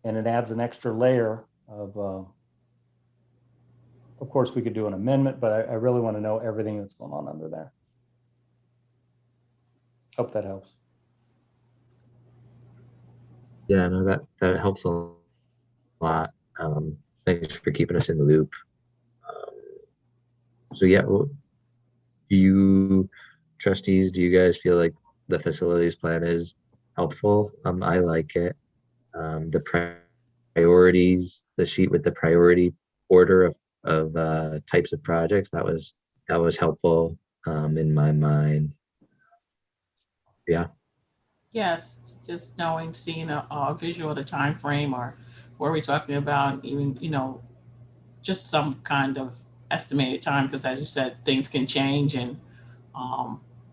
and it adds an extra layer of course we could do an amendment, but I really want to know everything that's going on under there. Hope that helps. Yeah, no, that helps a lot. Thanks for keeping us in the loop. So yeah, well, trustees, do you guys feel like the facilities plan is helpful? I like it. The priorities, the sheet with the priority order of types of projects, that was helpful in my mind. Yeah. Yes, just knowing, seeing a visual of the time frame, or what are we talking about, even, just some kind of estimated time, because as you said, things can change, and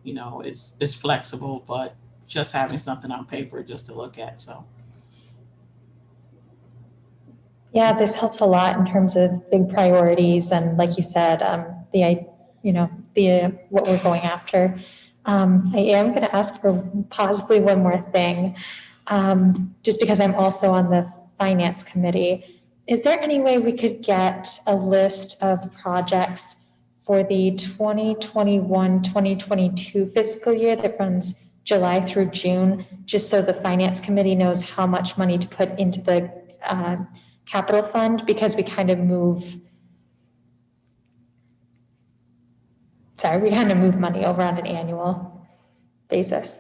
it's flexible, but just having something on paper just to look at. So Yeah, this helps a lot in terms of big priorities and, like you said, what we're going after. I am going to ask for possibly one more thing, just because I'm also on the finance committee. Is there any way we could get a list of projects for the 2021-2022 fiscal year that runs July through June, just so the finance committee knows how much money to put into the capital fund, because we kind of move money over on an annual basis.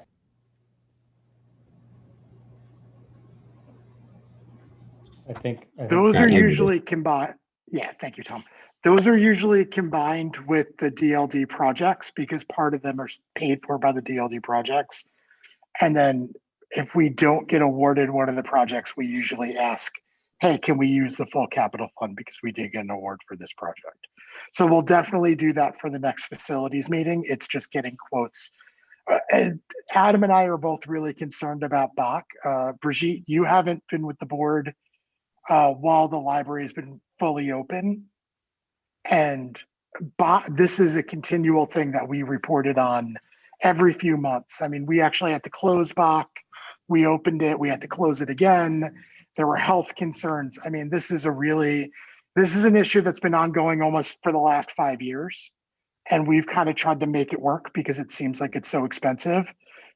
I think Those Yeah, are I would. usually combined. Yeah, thank you, Tom. Those are usually combined with the DLD projects because part of them are paid for by the DLD projects. And then if we don't get awarded one of the projects, we usually ask, hey, can we use the full capital fund because we did get an award for this project? So we'll definitely do that for the next facilities meeting. It's just getting quotes. And Adam and I are both really concerned about Hvac. Brigitte, you haven't been with the board while the library has been fully open. And this is a continual thing that we reported on every few months. I mean, we actually had to close Hvac. We opened it, we had to close it again. There were health concerns. I mean, this is an issue that's been ongoing almost for the last 5 years. And we've kind of tried to make it work because it seems like it's so expensive.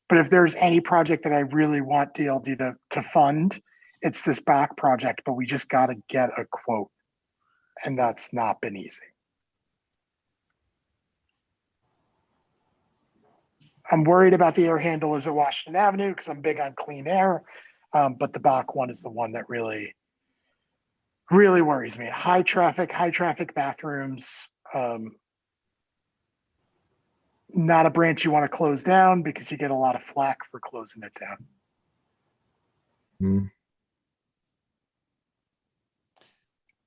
But if there's any project that I really want DLD to fund, it's this Hvac project, but we just got to get a quote. And that's not been easy. I'm worried about the air handlers at Washington Avenue because I'm big on clean air. But the Bach one is the one that really worries me. High traffic bathrooms. Not a branch you want to close down because you get a lot of flack for closing it down. Mm,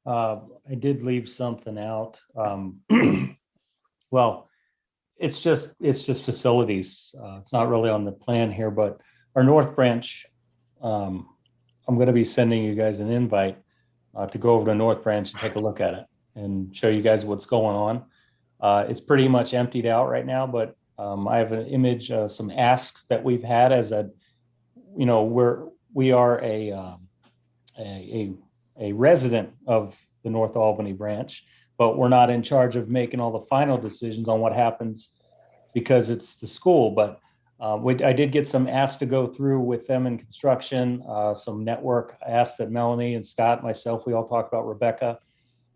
I did leave something out. Well, it's just facilities. It's not really on the plan here, but our North Branch, I'm going to be sending you guys an invite to go over to North Branch and take a look at it and show you guys what's going on. It's pretty much emptied out right now, but I have an image of some asks that we've had as a, you know, we are a resident of the North Albany branch, but we're not in charge of making all the final decisions on what happens because it's the school. But I did get some asks to go through with them in construction, some network asks that Melanie and Scott, myself, we all talked about Rebecca.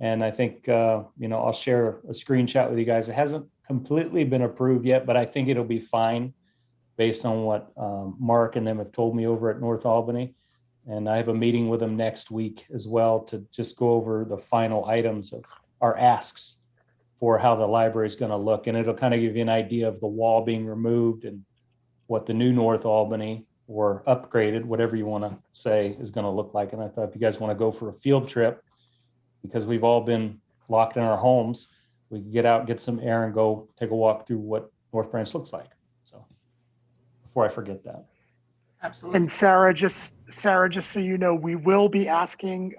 And I think, you know, I'll share a screenshot with you guys. It hasn't completely been approved yet, but I think it'll be fine based on what Mark and them have told me over at North Albany. And I have a meeting with them next week as well to just go over the final items of our asks for how the library is going to look. And it'll kind of give you an idea of the wall being removed and what the new North Albany or upgraded, whatever you want to say, is going to look like. And I thought if you guys want to go for a field trip, because we've all been locked in our homes, we can get out, get some air and go take a walk through what North Branch looks like. So before I forget that. Absolutely. And Sarah, just so you know, we will be asking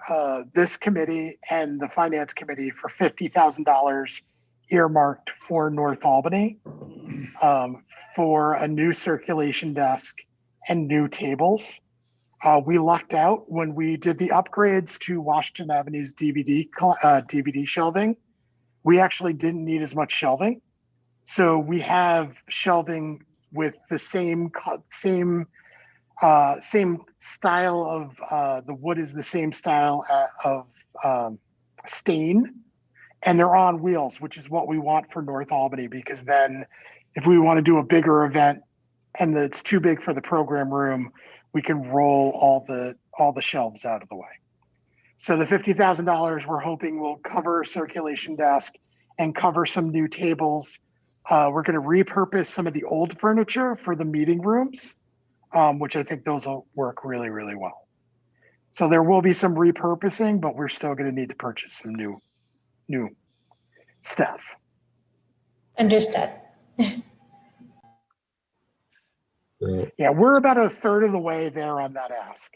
this committee and the finance committee for $50,000 earmarked for North Albany for a new circulation desk and new tables. We lucked out when we did the upgrades to Washington Avenue's DVD shelving. We actually didn't need as much shelving. So we have shelving with the same style of the wood is the same style of stain, and they're on wheels, which is what we want for North Albany, because then if we want to do a bigger event and it's too big for the program room, we can roll all the shelves out of the way. So the $50,000 we're hoping will cover a circulation desk and cover some new tables. We're going to repurpose some of the old furniture for the meeting rooms, which I think those will work really, really well. So there will be some repurposing, but we're still going to need to purchase some new stuff. Understood. great. Yeah, we're about a third of the way there on that ask.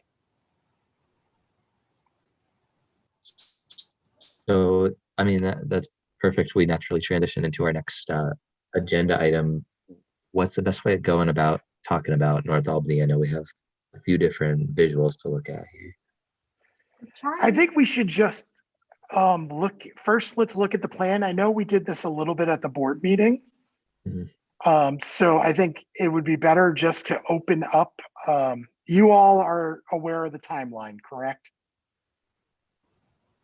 So, I mean, that's perfect. We naturally transition into our next agenda item. What's the best way of going about talking about North Albany? I know we have a few different visuals to look at here. I think we should just let's look at the plan. I know we did this a little bit at the board meeting. Mhm. So I think it would be better just to open up. You all are aware of the timeline, correct?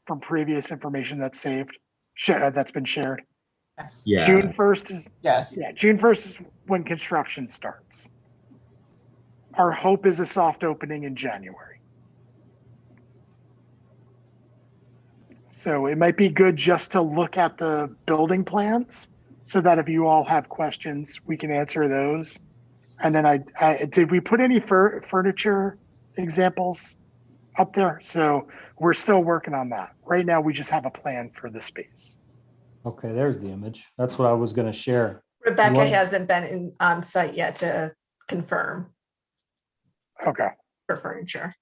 From previous information that's that's been shared. Yes. Yeah. June 1st is Yes. June 1st is when construction starts. Our hope is a soft opening in January. So it might be good just to look at the building plans so that if you all have questions, we can answer those. And then did we put any furniture examples up there? So we're still working on that. Right now, we just have a plan for the space. Okay, there's the image. That's what I was going to share. Rebecca What? hasn't been on site yet to confirm Okay. for furniture.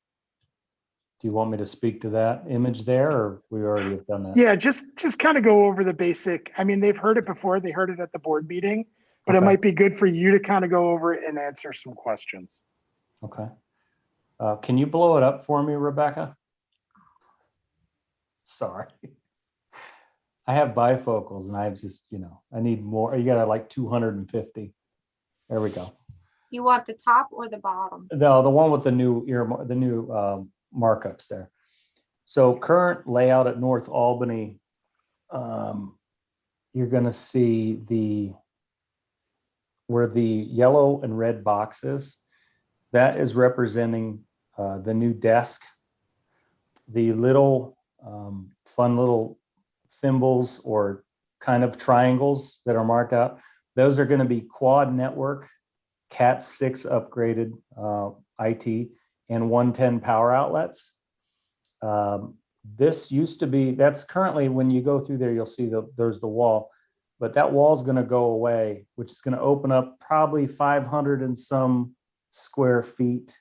Do you want me to speak to that image there, or we already have done that? Yeah, just kind of go over the basic. I mean, they've heard it before. They heard it at the board meeting, but Okay. it might be good for you to kind of go over it and answer some questions. Okay. Can you blow it up for me, Rebecca? Sorry. I have bifocals and I've just, I need more. You got like 250. There we go. Do you want the top or the bottom? The one with the new markups there. So current layout at North Albany, you're going to see where the yellow and red boxes, that is representing the new desk, the little fun little thimbles or kind of triangles that are marked out. Those are going to be quad network, Cat 6 upgraded IT, and 110 power outlets. This used to be, that's currently, when you go through there, you'll see there's the wall, but that wall is going to go away, which is going to open up probably 500 and some square feet,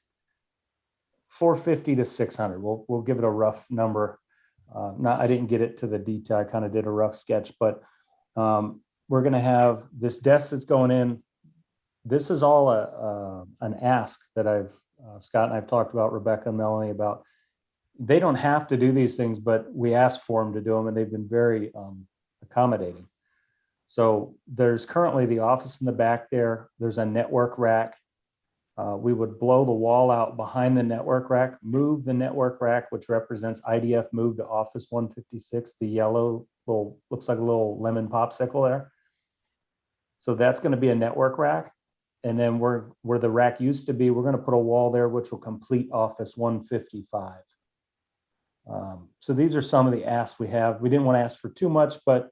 450 to 600. We'll give it a rough number. I didn't get it to the detail. I kind of did a rough sketch, but we're going to have this desk that's going in. This is all an ask that Scott and I've talked about, Rebecca and Melanie, about. They don't have to do these things, but we asked for them to do them, and they've been very accommodating. So there's currently the office in the back there. There's a network rack. We would blow the wall out behind the network rack, move the network rack, which represents IDF move to Office 156, the yellow little, looks like a little lemon popsicle there. So that's going to be a network rack. And then where the rack used to be, we're going to put a wall there, which will complete Office 155. So these are some of the asks we have. We didn't want to ask for too much, but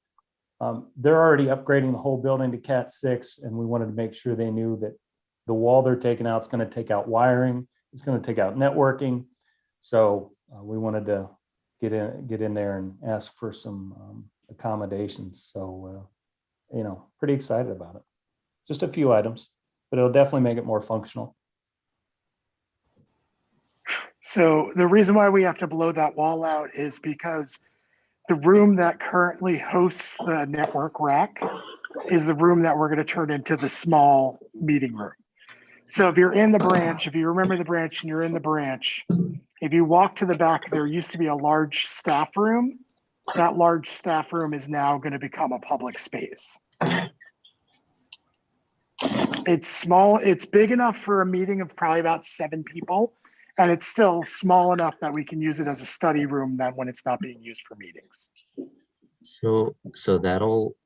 they're already upgrading the whole building to Cat 6, and we wanted to make sure they knew that the wall they're taking out is going to take out wiring, it's going to take out networking. So we wanted to get in there and ask for some accommodations. So pretty excited about it. Just a few items, but it'll definitely make it more functional. So the reason why we have to blow that wall out is because the room that currently hosts the network rack is the room that we're going to turn into the small meeting room. So if you're in the branch, if you remember the branch and you're in the branch, if you walk to the back, there used to be a large staff room. That large staff room is now going to become a public space. It's small. It's big enough for a meeting of probably about 7 people. And it's still small enough that we can use it as a study room then when it's not being used for meetings. So that'll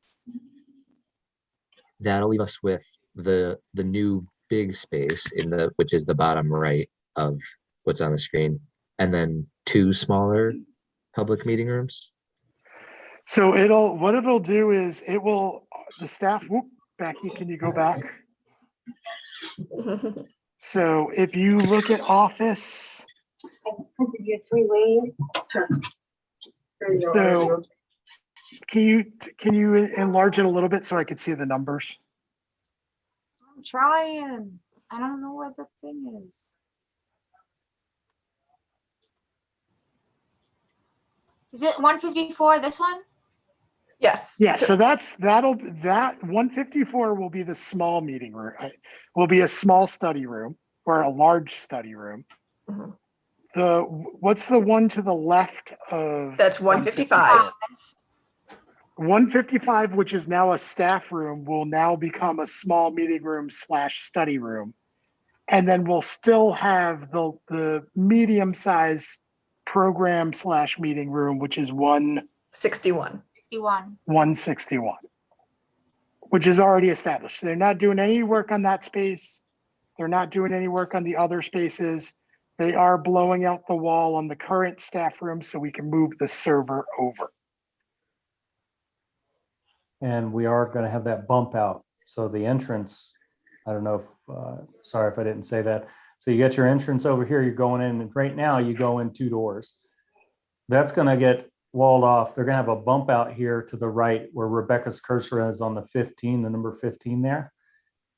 leave us with the new big space which is the bottom right of what's on the screen, and then 2 smaller public meeting rooms. So what it'll do is the staff, Becky, can you go back? So if you look at Office, so can you enlarge it a little bit so I could see the numbers? I'm trying. I don't know where the thing is. Is it 154, this one? Yes. Yeah, so that 154 will be the small meeting room. Will be a small study room or a large study room. Mhm. What's the one to the left of? That's 155. 155, which is now a staff room, will now become a small meeting room / study room. And then we'll still have the medium-sized program / meeting room, which is 61. 161, which is already established. They're not doing any work on that space. They're not doing any work on the other spaces. They are blowing out the wall on the current staff room so we can move the server over. And we are going to have that bump out. So the entrance, I don't know if, sorry if I didn't say that. So you get your entrance over here, you're going in, and right now you go in 2 doors. That's going to get walled off. They're going to have a bump out here to the right where Rebecca's cursor is on the 15, the number 15 there.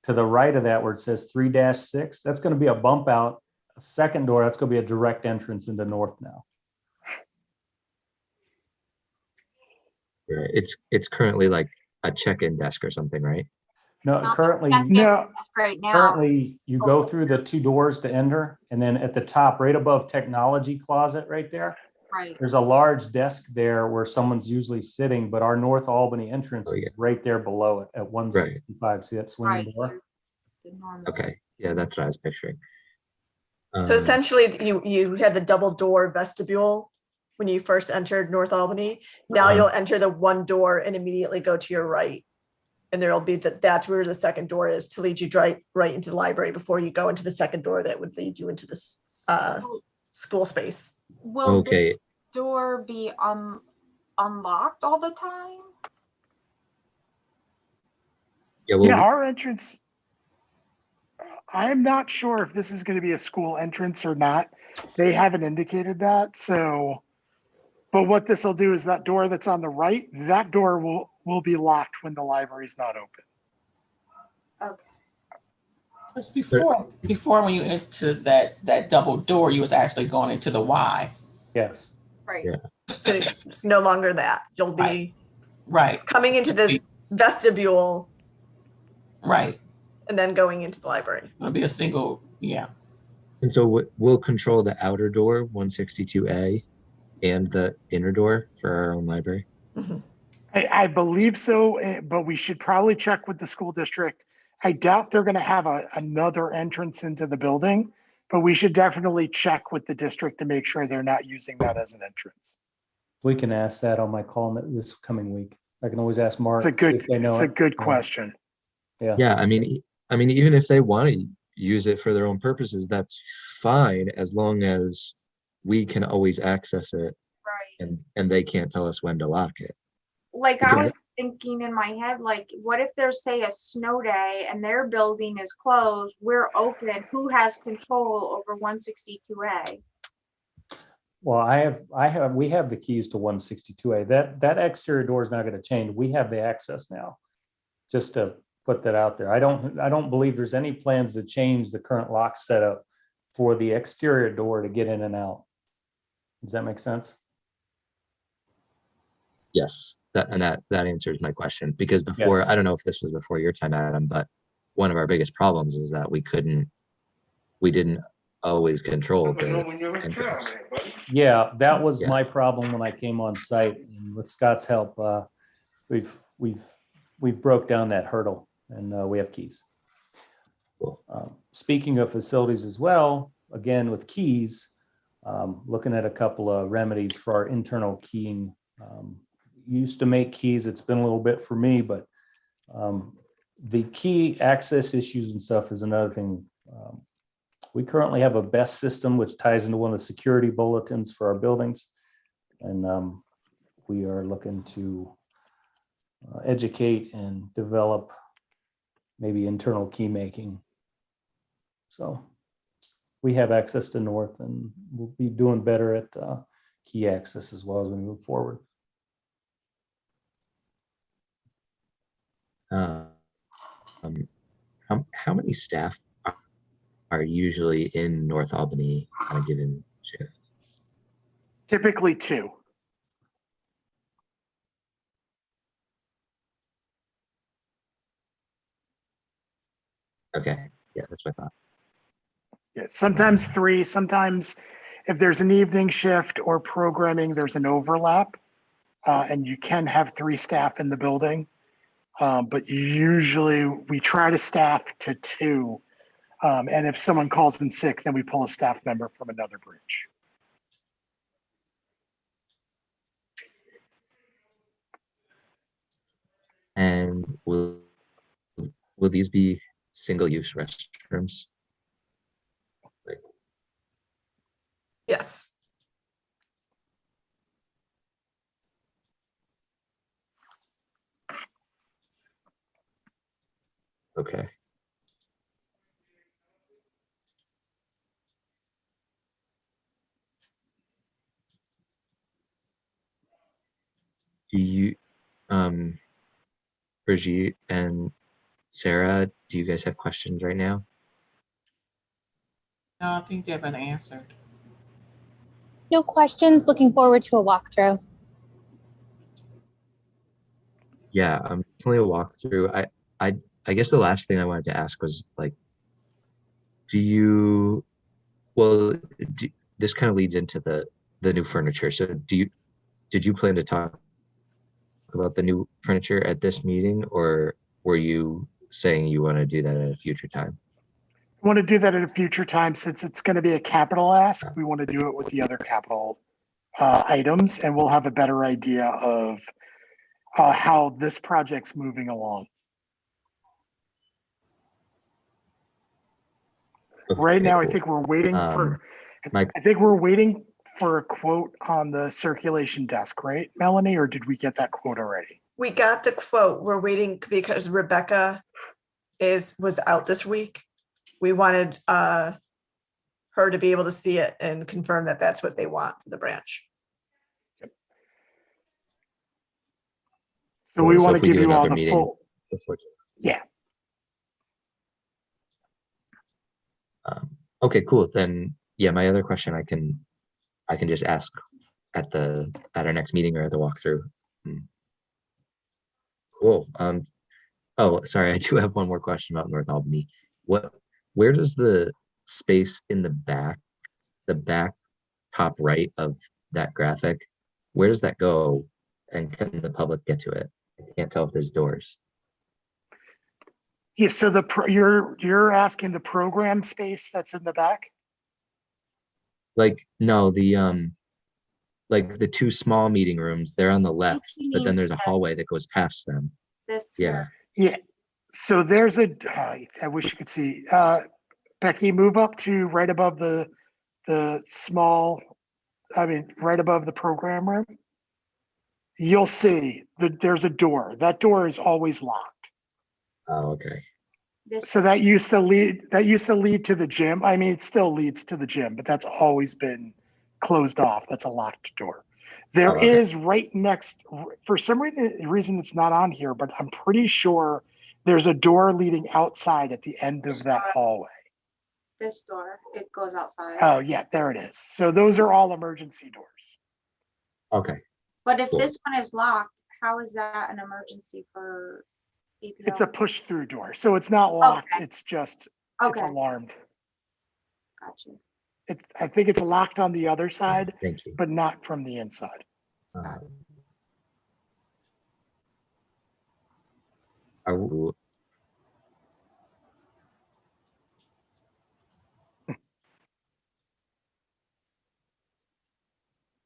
To the right of that where it says 3-6, that's going to be a bump out. A second door, that's going to be a direct entrance into north now. Right. It's currently like a check-in desk or something, right? No, currently Right now. Currently, you go through the 2 doors to enter, and then at the top, right above technology closet right there, Right. there's a large desk there where someone's usually sitting, but our North Albany entrance is right there below it at 165. See that swinging door? Okay. Yeah, that's what I was picturing. So essentially, you had the double door vestibule when you first entered North Albany. Now you'll enter the 1 door and immediately go to your right And there'll be that's where the second door is to lead you right into the library before you go into the second door that would lead you into this So school space. will Okay. this door be unlocked all the time? Yeah, well, Yeah, our entrance, I'm not sure if this is going to be a school entrance or not. They haven't indicated that. So, but what this will do is that door that's on the right, that door will be locked when the library's not open. Okay. Before when you enter that double door, you was actually going into the Y. Yes. Right. Yeah. So it's no longer that. You'll be Right. coming into this vestibule Right. and then going into the library. It'll be a single, yeah. and so we'll control the outer door, 162A, and the inner door for our own library. Mhm. I believe so, but we should probably check with the school district. I doubt they're going to have another entrance into the building, but we should definitely check with the district to make sure they're not using that as an entrance. We can ask that on my call this coming week. I can always ask Mark. It's a good question. Yeah. Yeah, I mean, even if they want to use it for their own purposes, that's fine, as long as we can always access it Right. and they can't tell us when to lock it. Like I Okay. was thinking in my head, like, what if there's, say, a snow day and their building is closed, we're open, who has control over 162A? Well, we have the keys to 162A. That exterior door is not going to change. We have the access now. Just to put that out there. I don't believe there's any plans to change the current lock setup for the exterior door to get in and out. Does that make sense? Yes, that answers my question, because before, I don't know if this was before your time, Adam, but one of our biggest problems is that we didn't always control the entrance. Yeah, that was Yeah. my problem when I came on site. And with Scott's help, we've broke down that hurdle, and we have keys. Cool. Speaking of facilities as well, again with keys, looking at a couple of remedies for our internal keying. Used to make keys. It's been a little bit for me, but the key access issues and stuff is another thing. We currently have a BEST system, which ties into one of the security bulletins for our buildings. And we are looking to educate and develop maybe internal key making. So we have access to North, and we'll be doing better at key access as well as we move forward. How many staff are usually in North Albany on a given shift? Typically 2. Okay, yeah, that's what I thought. Yeah, sometimes 3, sometimes if there's an evening shift or programming, there's an overlap, and you can have 3 staff in the building. But usually we try to staff to 2. And if someone calls in sick, then we pull a staff member from another branch. And will these be single-use restrooms? Yes. Okay. Do you, Brigitte and Sarah, do you guys have questions right now? No, I think they've been answered. No questions. Looking forward to a walkthrough. Yeah, definitely a walkthrough. I guess the last thing I wanted to ask was, like, this kind of leads into the new furniture. So did you plan to talk about the new furniture at this meeting, or were you saying you want to do that at a future time? We want to do that at a future time, since it's going to be a capital ask. We want to do it with the other capital items, and we'll have a better idea of how this project's moving along. Right now, I cool. think we're waiting for, Mike, I think we're waiting for a quote on the circulation desk, right, Melanie, or did we get that quote already? We got the quote. We're waiting because Rebecca was out this week. We wanted her to be able to see it and confirm that that's what they want for the branch. So we cool. want if to give do you all another the meeting full, before. yeah. Okay, cool. Then, yeah, my other question I can just ask at our next meeting or at the walkthrough. Cool. Oh, sorry, I do have one more question about North Albany. Where does the space in the back top right of that graphic, where does that go? And can the public get to it? I can't tell if there's doors. Yeah, so you're asking the program space that's in the back? Like, no, like the two small meeting rooms, they're on the left, but then there's a hallway that goes past them. This Yeah. here. Yeah, so there's I wish you could see, Becky, move up to right above the small, right above the program room. You'll see that there's a door. That door is always locked. Oh, okay. This So that used to lead to the gym. I mean, it still leads to the gym, but that's always been closed off. That's a locked door. There Oh, okay. is right next, for some reason it's not on here, but I'm pretty sure there's a door leading outside at the end of that hallway. this door, it goes outside. Oh yeah, there it is. So those are all emergency doors. Okay. But if Cool. this one is locked, how is that an emergency for APL? It's a push through door. So it's not locked. Okay. It's just, it's Okay, alarmed. gotcha. I think it's locked on the other side, Thank you. but not from the inside. I-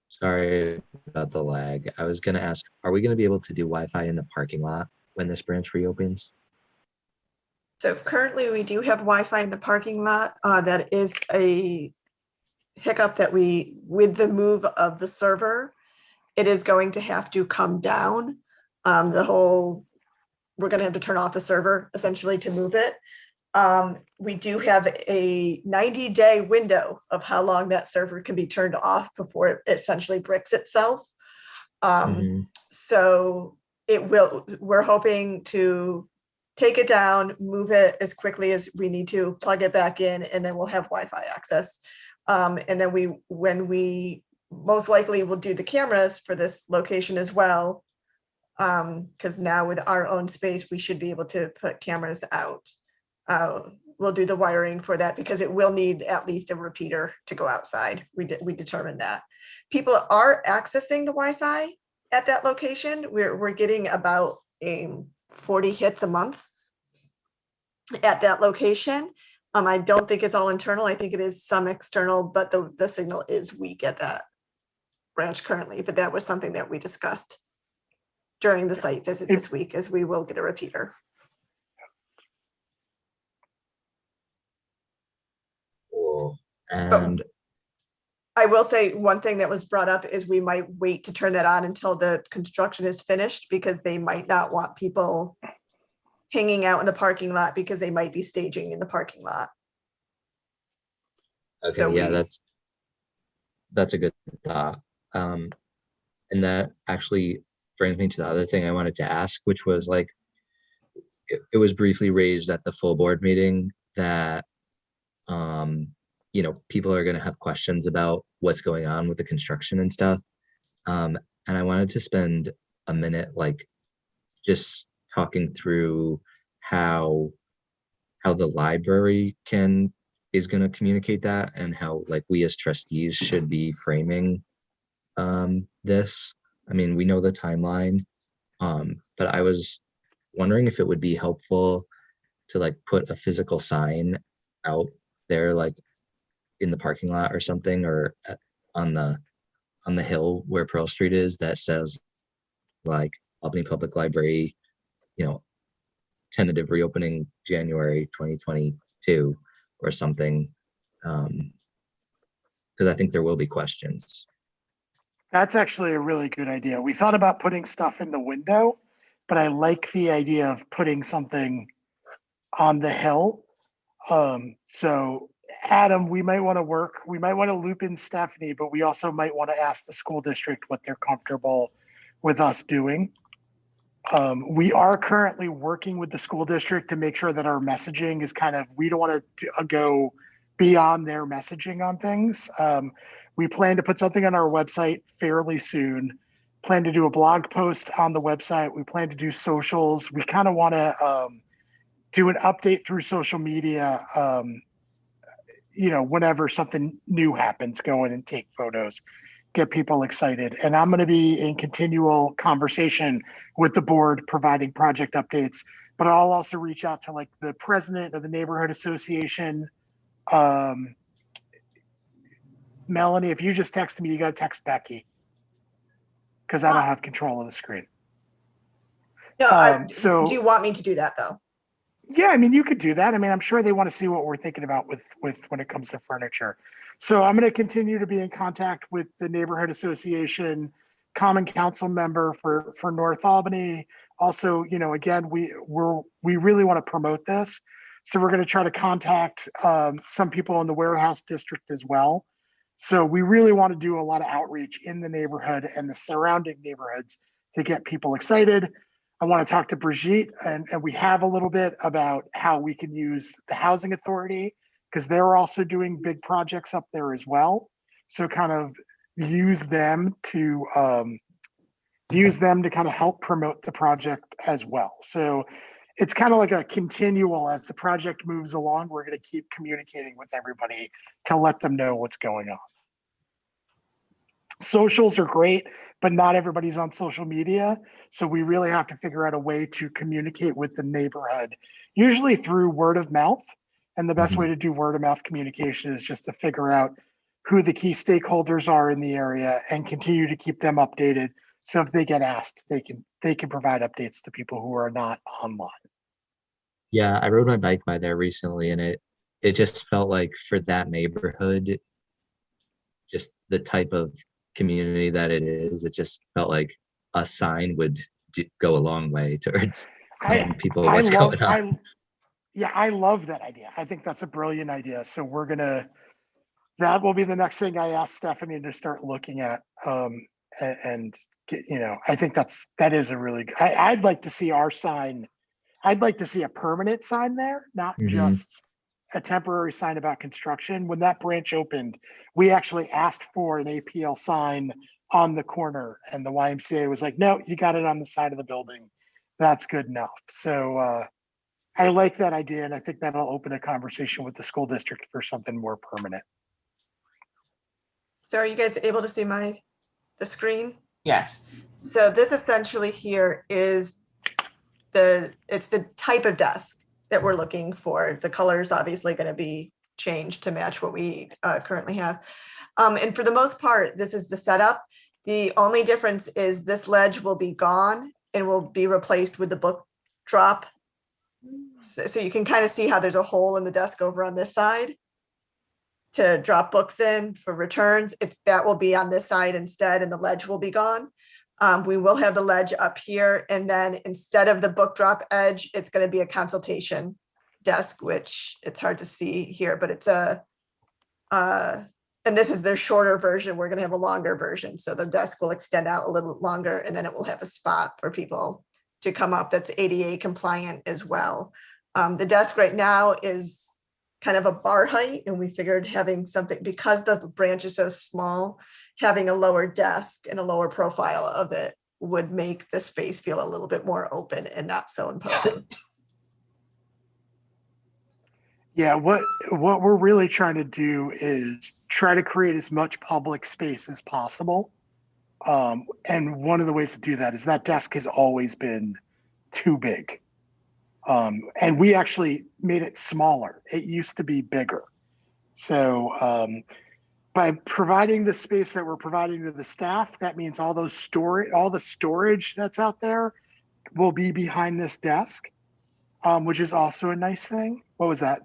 Sorry about the lag. I was going to ask, are we going to be able to do Wi-Fi in the parking lot when this branch reopens? So currently we do have Wi-Fi in the parking lot. That is a hiccup that with the move of the server, it is going to have to come down. We're going to have to turn off the server essentially to move it. We do have a 90-day window of how long that server can be turned off before it essentially bricks itself. So we're hoping to take it down, move it as quickly as we need to, plug it back in, and then we'll have Wi-Fi access. And then when we most likely will do the cameras for this location as well, because now with our own space, we should be able to put cameras out. We'll do the wiring for that because it will need at least a repeater to go outside. We determined that. People are accessing the Wi-Fi at that location. We're getting about 40 hits a month at that location. I don't think it's all internal. I think it is some external, but the signal is weak at that branch currently. But that was something that we discussed during the site visit this week, as we will get a repeater. Cool. And I will say one thing that was brought up is we might wait to turn that on until the construction is finished, because they might not want people hanging out in the parking lot because they might be staging in the parking lot. okay, So yeah, that's a good thought. And that actually brings me to the other thing I wanted to ask, which was like, it was briefly raised at the full board meeting that people are going to have questions about what's going on with the construction and stuff. And I wanted to spend a minute like just talking through how the library is going to communicate that, and how like we as trustees should be framing this. I mean, we know the timeline, but I was wondering if it would be helpful to like put a physical sign out there, like in the parking lot or something, or on the hill where Pearl Street is, that says like Albany Public Library, tentative reopening January 2022 or something. Because I think there will be questions. That's actually a really good idea. We thought about putting stuff in the window, but I like the idea of putting something on the hill. So Adam, we might want to loop in Stephanie, but we also might want to ask the school district what they're comfortable with us doing. We are currently working with the school district to make sure that our messaging is we don't want to go beyond their messaging on things. We plan to put something on our website fairly soon, plan to do a blog post on the website. We plan to do socials. We kind of want to do an update through social media, whenever something new happens, go in and take photos, get people excited. And I'm going to be in continual conversation with the board, providing project updates, but I'll also reach out to the president of the neighborhood association. Melanie, if you just text me, you got to text Becky because I don't have control of the screen. No, So do you want me to do that though? Yeah, I mean, you could do that. I mean, I'm sure they want to see what we're thinking about with when it comes to furniture. So I'm going to continue to be in contact with the neighborhood association, common council member for North Albany. Also, again, we really want to promote this. So we're going to try to contact some people in the warehouse district as well. So we really want to do a lot of outreach in the neighborhood and the surrounding neighborhoods to get people excited. I want to talk to Brigitte, and we have a little bit about how we can use the housing authority because they're also doing big projects up there as well. So kind of use them to kind of help promote the project as well. So it's kind of like a continual, as the project moves along, we're going to keep communicating with everybody to let them know what's going on. Socials are great, but not everybody's on social media. So we really have to figure out a way to communicate with the neighborhood, usually through word of mouth. And the best way to do word of mouth communication is just to figure out who the key stakeholders are in the area and continue to keep them updated. So if they get asked, they can provide updates to people who are not online. Yeah, I rode my bike by there recently, and it just felt like for that neighborhood, just the type of community that it is, it just felt like a sign would go a long way towards telling people what's going on. I love that idea. I think that's a brilliant idea. So that will be the next thing I ask Stephanie to start looking at. And get, I think that is a really good, I'd like to see our sign. I'd like to see a permanent sign there, not just a temporary sign about construction. When that branch opened, we actually asked for an APL sign on the corner, and the YMCA was like, no, you got it on the side of the building. That's good enough. So I like that idea, and I think that'll open a conversation with the school district for something more permanent. So are you guys able to see the screen? Yes. So this essentially here is it's the type of desk that we're looking for. The color is obviously going to be changed to match what we currently have. And for the most part, this is the setup. The only difference is this ledge will be gone and will be replaced with the book drop. So you can kind of see how there's a hole in the desk over on this side to drop books in for returns. That will be on this side instead, and the ledge will be gone. We will have the ledge up here, and then instead of the book drop edge, it's going to be a consultation desk, which it's hard to see here, but it's and this is their shorter version. We're going to have a longer version. So the desk will extend out a little longer, and then it will have a spot for people to come up that's ADA compliant as well. The desk right now is kind of a bar height, and we figured having something, because the branch is so small, having a lower desk and a lower profile of it would make the space feel a little bit more open and not so imposing. Yeah, what we're really trying to do is try to create as much public space as possible. And one of the ways to do that is that desk has always been too big. And we actually made it smaller. It used to be bigger. So by providing the space that we're providing to the staff, that means all the storage that's out there will be behind this desk, which is also a nice thing. What was that?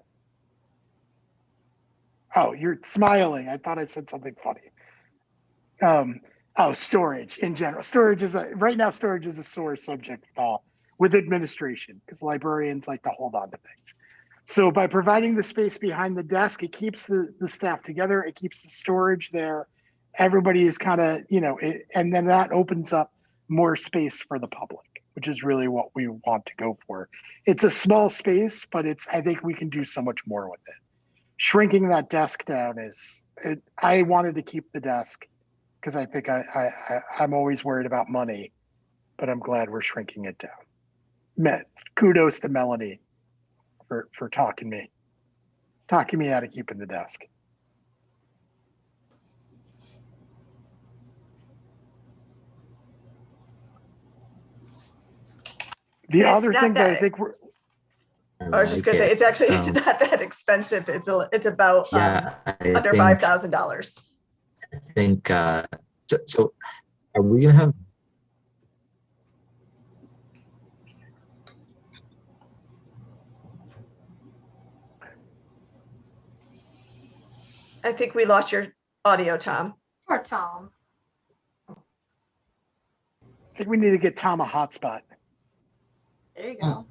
Oh, you're smiling. I thought I said something funny. Oh, storage in general. Storage is right now. Storage is a sore subject with administration because librarians like to hold on to things. So by providing the space behind the desk, it keeps the staff together. It keeps the storage there. Everybody is kind of, and then that opens up more space for the public, which is really what we want to go for. It's a small space, but I think we can do so much more with it. Shrinking that desk down I wanted to keep the desk because I think I'm always worried about money, but I'm glad we're shrinking it down. Kudos to Melanie for talking me out of keeping the desk. The And it's other not thing that I that- think we're I was just gonna say, it's actually Um, not that expensive. It's about Yeah, I under think, $5,000. I think, so are we gonna have, I think we lost your audio, Tom. Poor Tom. I think we need to get Tom a hotspot. There you go.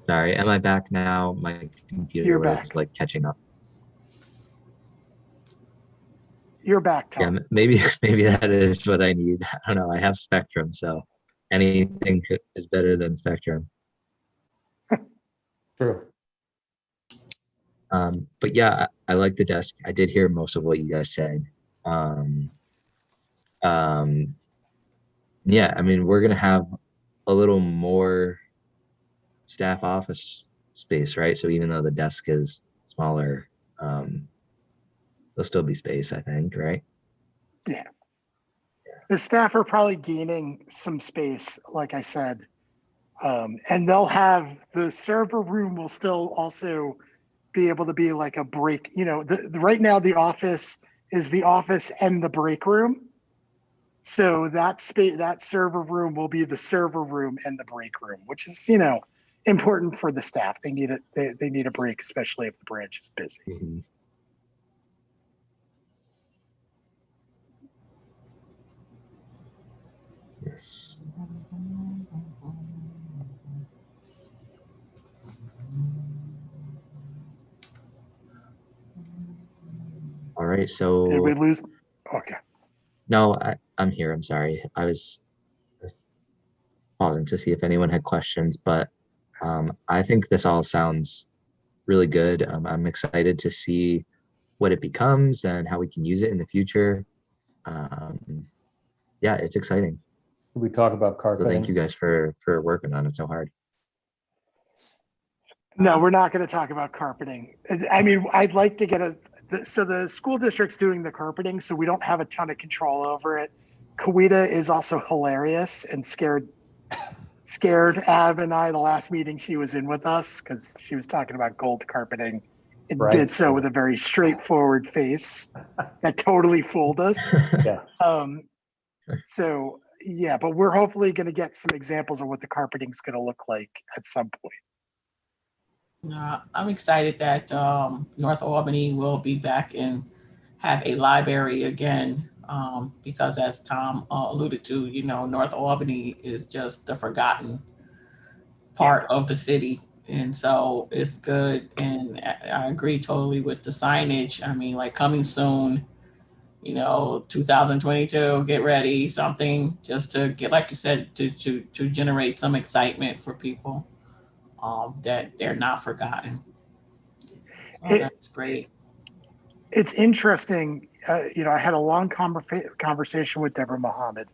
sorry, am I back now? My computer You're was back. like catching up. You're back, Yeah, Tom. maybe that is what I need. I don't know. I have Spectrum, so anything is better than Spectrum. True. But yeah, I like the desk. I did hear most of what you guys said. Yeah, I mean, we're gonna have a little more staff office space, right? So even though the desk is smaller, there'll still be space, I think, right? Yeah. The staff are probably gaining some space, like I said. And they'll have the server room will still also be able to be like a break. Right now the office is the office and the break room. So that space, that server room will be the server room and the break room, which is, important for the staff. They need it. They need a break, especially if the branch is busy. Mhm. Yes. All right, Did we so lose? Okay. no, I'm here. I'm sorry. I was pausing to see if anyone had questions, but I think this all sounds really good. I'm excited to see what it becomes and how we can use it in the future. Yeah, it's exciting. We talk about So carpeting. thank you guys for working on it so hard. No, we're not going to talk about carpeting. I mean, I'd like to get so the school district's doing the carpeting, so we don't have a ton of control over it. Kawita is also hilarious and scared Ab and I the last meeting she was in with us because she was talking about gold carpeting and Right. did so with a very straightforward face that totally fooled us. Yeah. So yeah, but we're hopefully going to get some examples of what the carpeting's going to look like at some point. I'm excited that North Albany will be back and have a library again, because as Tom alluded to, North Albany is just the forgotten part of the city. And so it's good. And I agree totally with the signage. I mean, like coming soon, 2022, get ready, something just to get, like you said, to generate some excitement for people, that they're not forgotten. So that's great. It's interesting. I had a long conversation with Deborah Mohammed,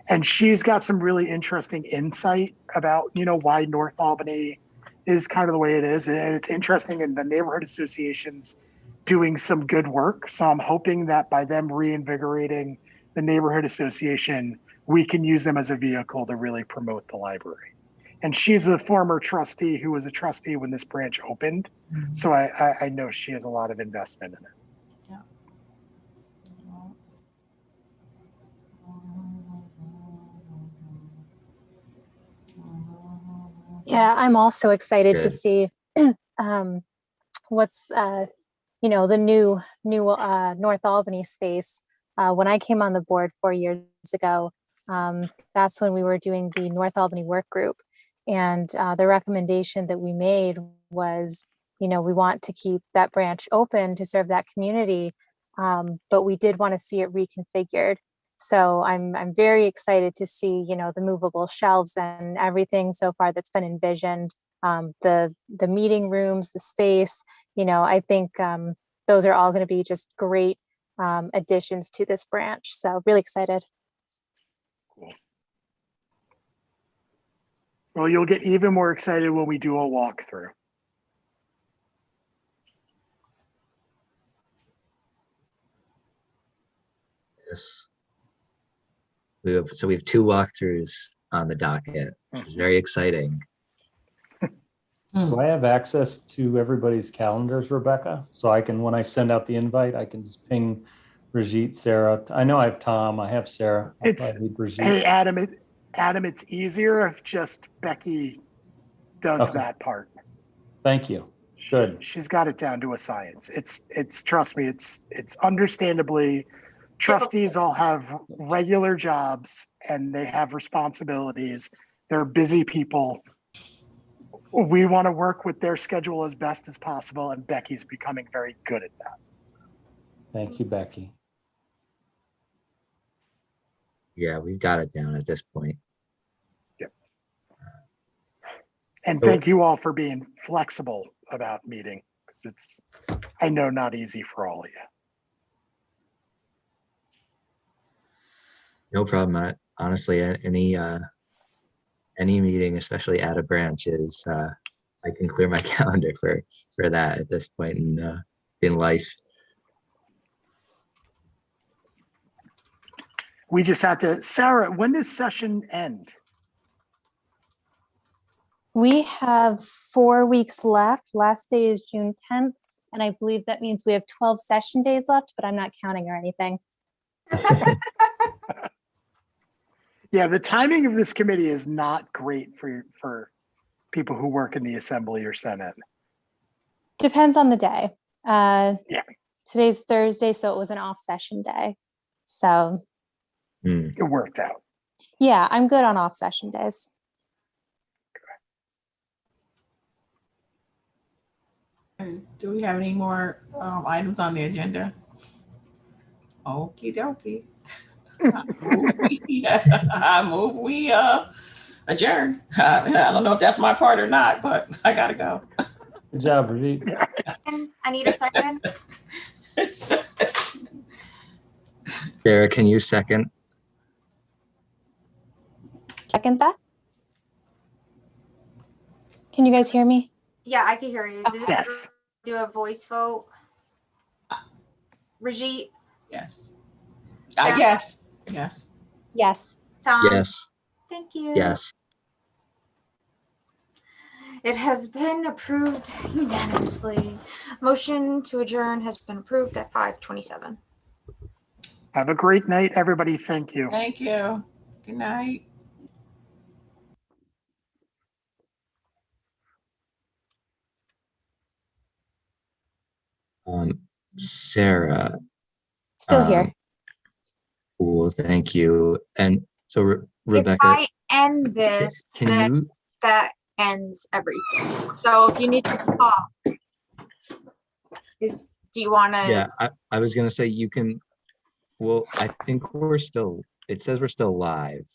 and she's got some really interesting insight about, why North Albany is kind of the way it is. And it's interesting in the neighborhood associations doing some good work. So I'm hoping that by them reinvigorating the neighborhood association, we can use them as a vehicle to really promote the library. And she's a former trustee who was a trustee when this branch opened. Mhm. So I know she has a lot of investment in it. Yeah, I'm also excited to Good. see what's the new North Albany space. When I came on the board 4 years ago, that's when we were doing the North Albany work group. And the recommendation that we made was, we want to keep that branch open to serve that community, but we did want to see it reconfigured. So I'm very excited to see, the movable shelves and everything so far that's been envisioned, the meeting rooms, the space. I think those are all going to be just great additions to this branch. So really excited. Cool. Well, you'll get even more excited when we do a walkthrough. Yes. We have 2 walkthroughs on the docket, which is very exciting. Do I have access to everybody's calendars, Rebecca? So I can, when I send out the invite, I can just ping Brigitte, Sarah. I know I have Tom, I have Sarah. I'll probably need Brigitte. Hey, Adam, it's easier if just Becky does Okay. that part. Thank you. Good. She's got it down to a science. It's trust me, it's understandably, trustees all have regular jobs and they have responsibilities. They're busy people. We want to work with their schedule as best as possible, and Becky's becoming very good at that. Thank you, Becky. Yeah, we've got it down at this point. Yep. And So- thank you all for being flexible about meeting. It's, I know, not easy for all of you. No problem. Honestly, any meeting, especially at a branch, is I can clear my calendar for that at this point in life. We just have to, Sarah, when does session end? We have 4 weeks left. Last day is June 10th. And I believe that means we have 12 session days left, but I'm not counting or anything. Yeah, the timing of this committee is not great for people who work in the Assembly or Senate. Depends on the day. Yeah. Today's Thursday, so it was an off session day. So It worked out. yeah, I'm good on off session days. Do we have any more items on the agenda? Okie dokie. I move we adjourn. I don't know if that's my part or not, but I gotta go. Good job, Brigitte. And I need a second. Sarah, can you second? Second that. Can you guys hear me? Yeah, I can hear you. Does it Yes. do a voice vote? Brigitte, Yes. Sarah? Yes. Yes. Yes. Tom? Yes. Thank you. Yes. It has been approved unanimously. Motion to adjourn has been approved at 5:27. Have a great night, everybody. Thank you. Thank you. Good night. Sarah. Still here. Cool. Thank you. And so Rebecca, If I end this, can then you? that ends everything. So if you need to talk, do you want to? Yeah, I was gonna say you can. Well, I think we're still. It says we're still live.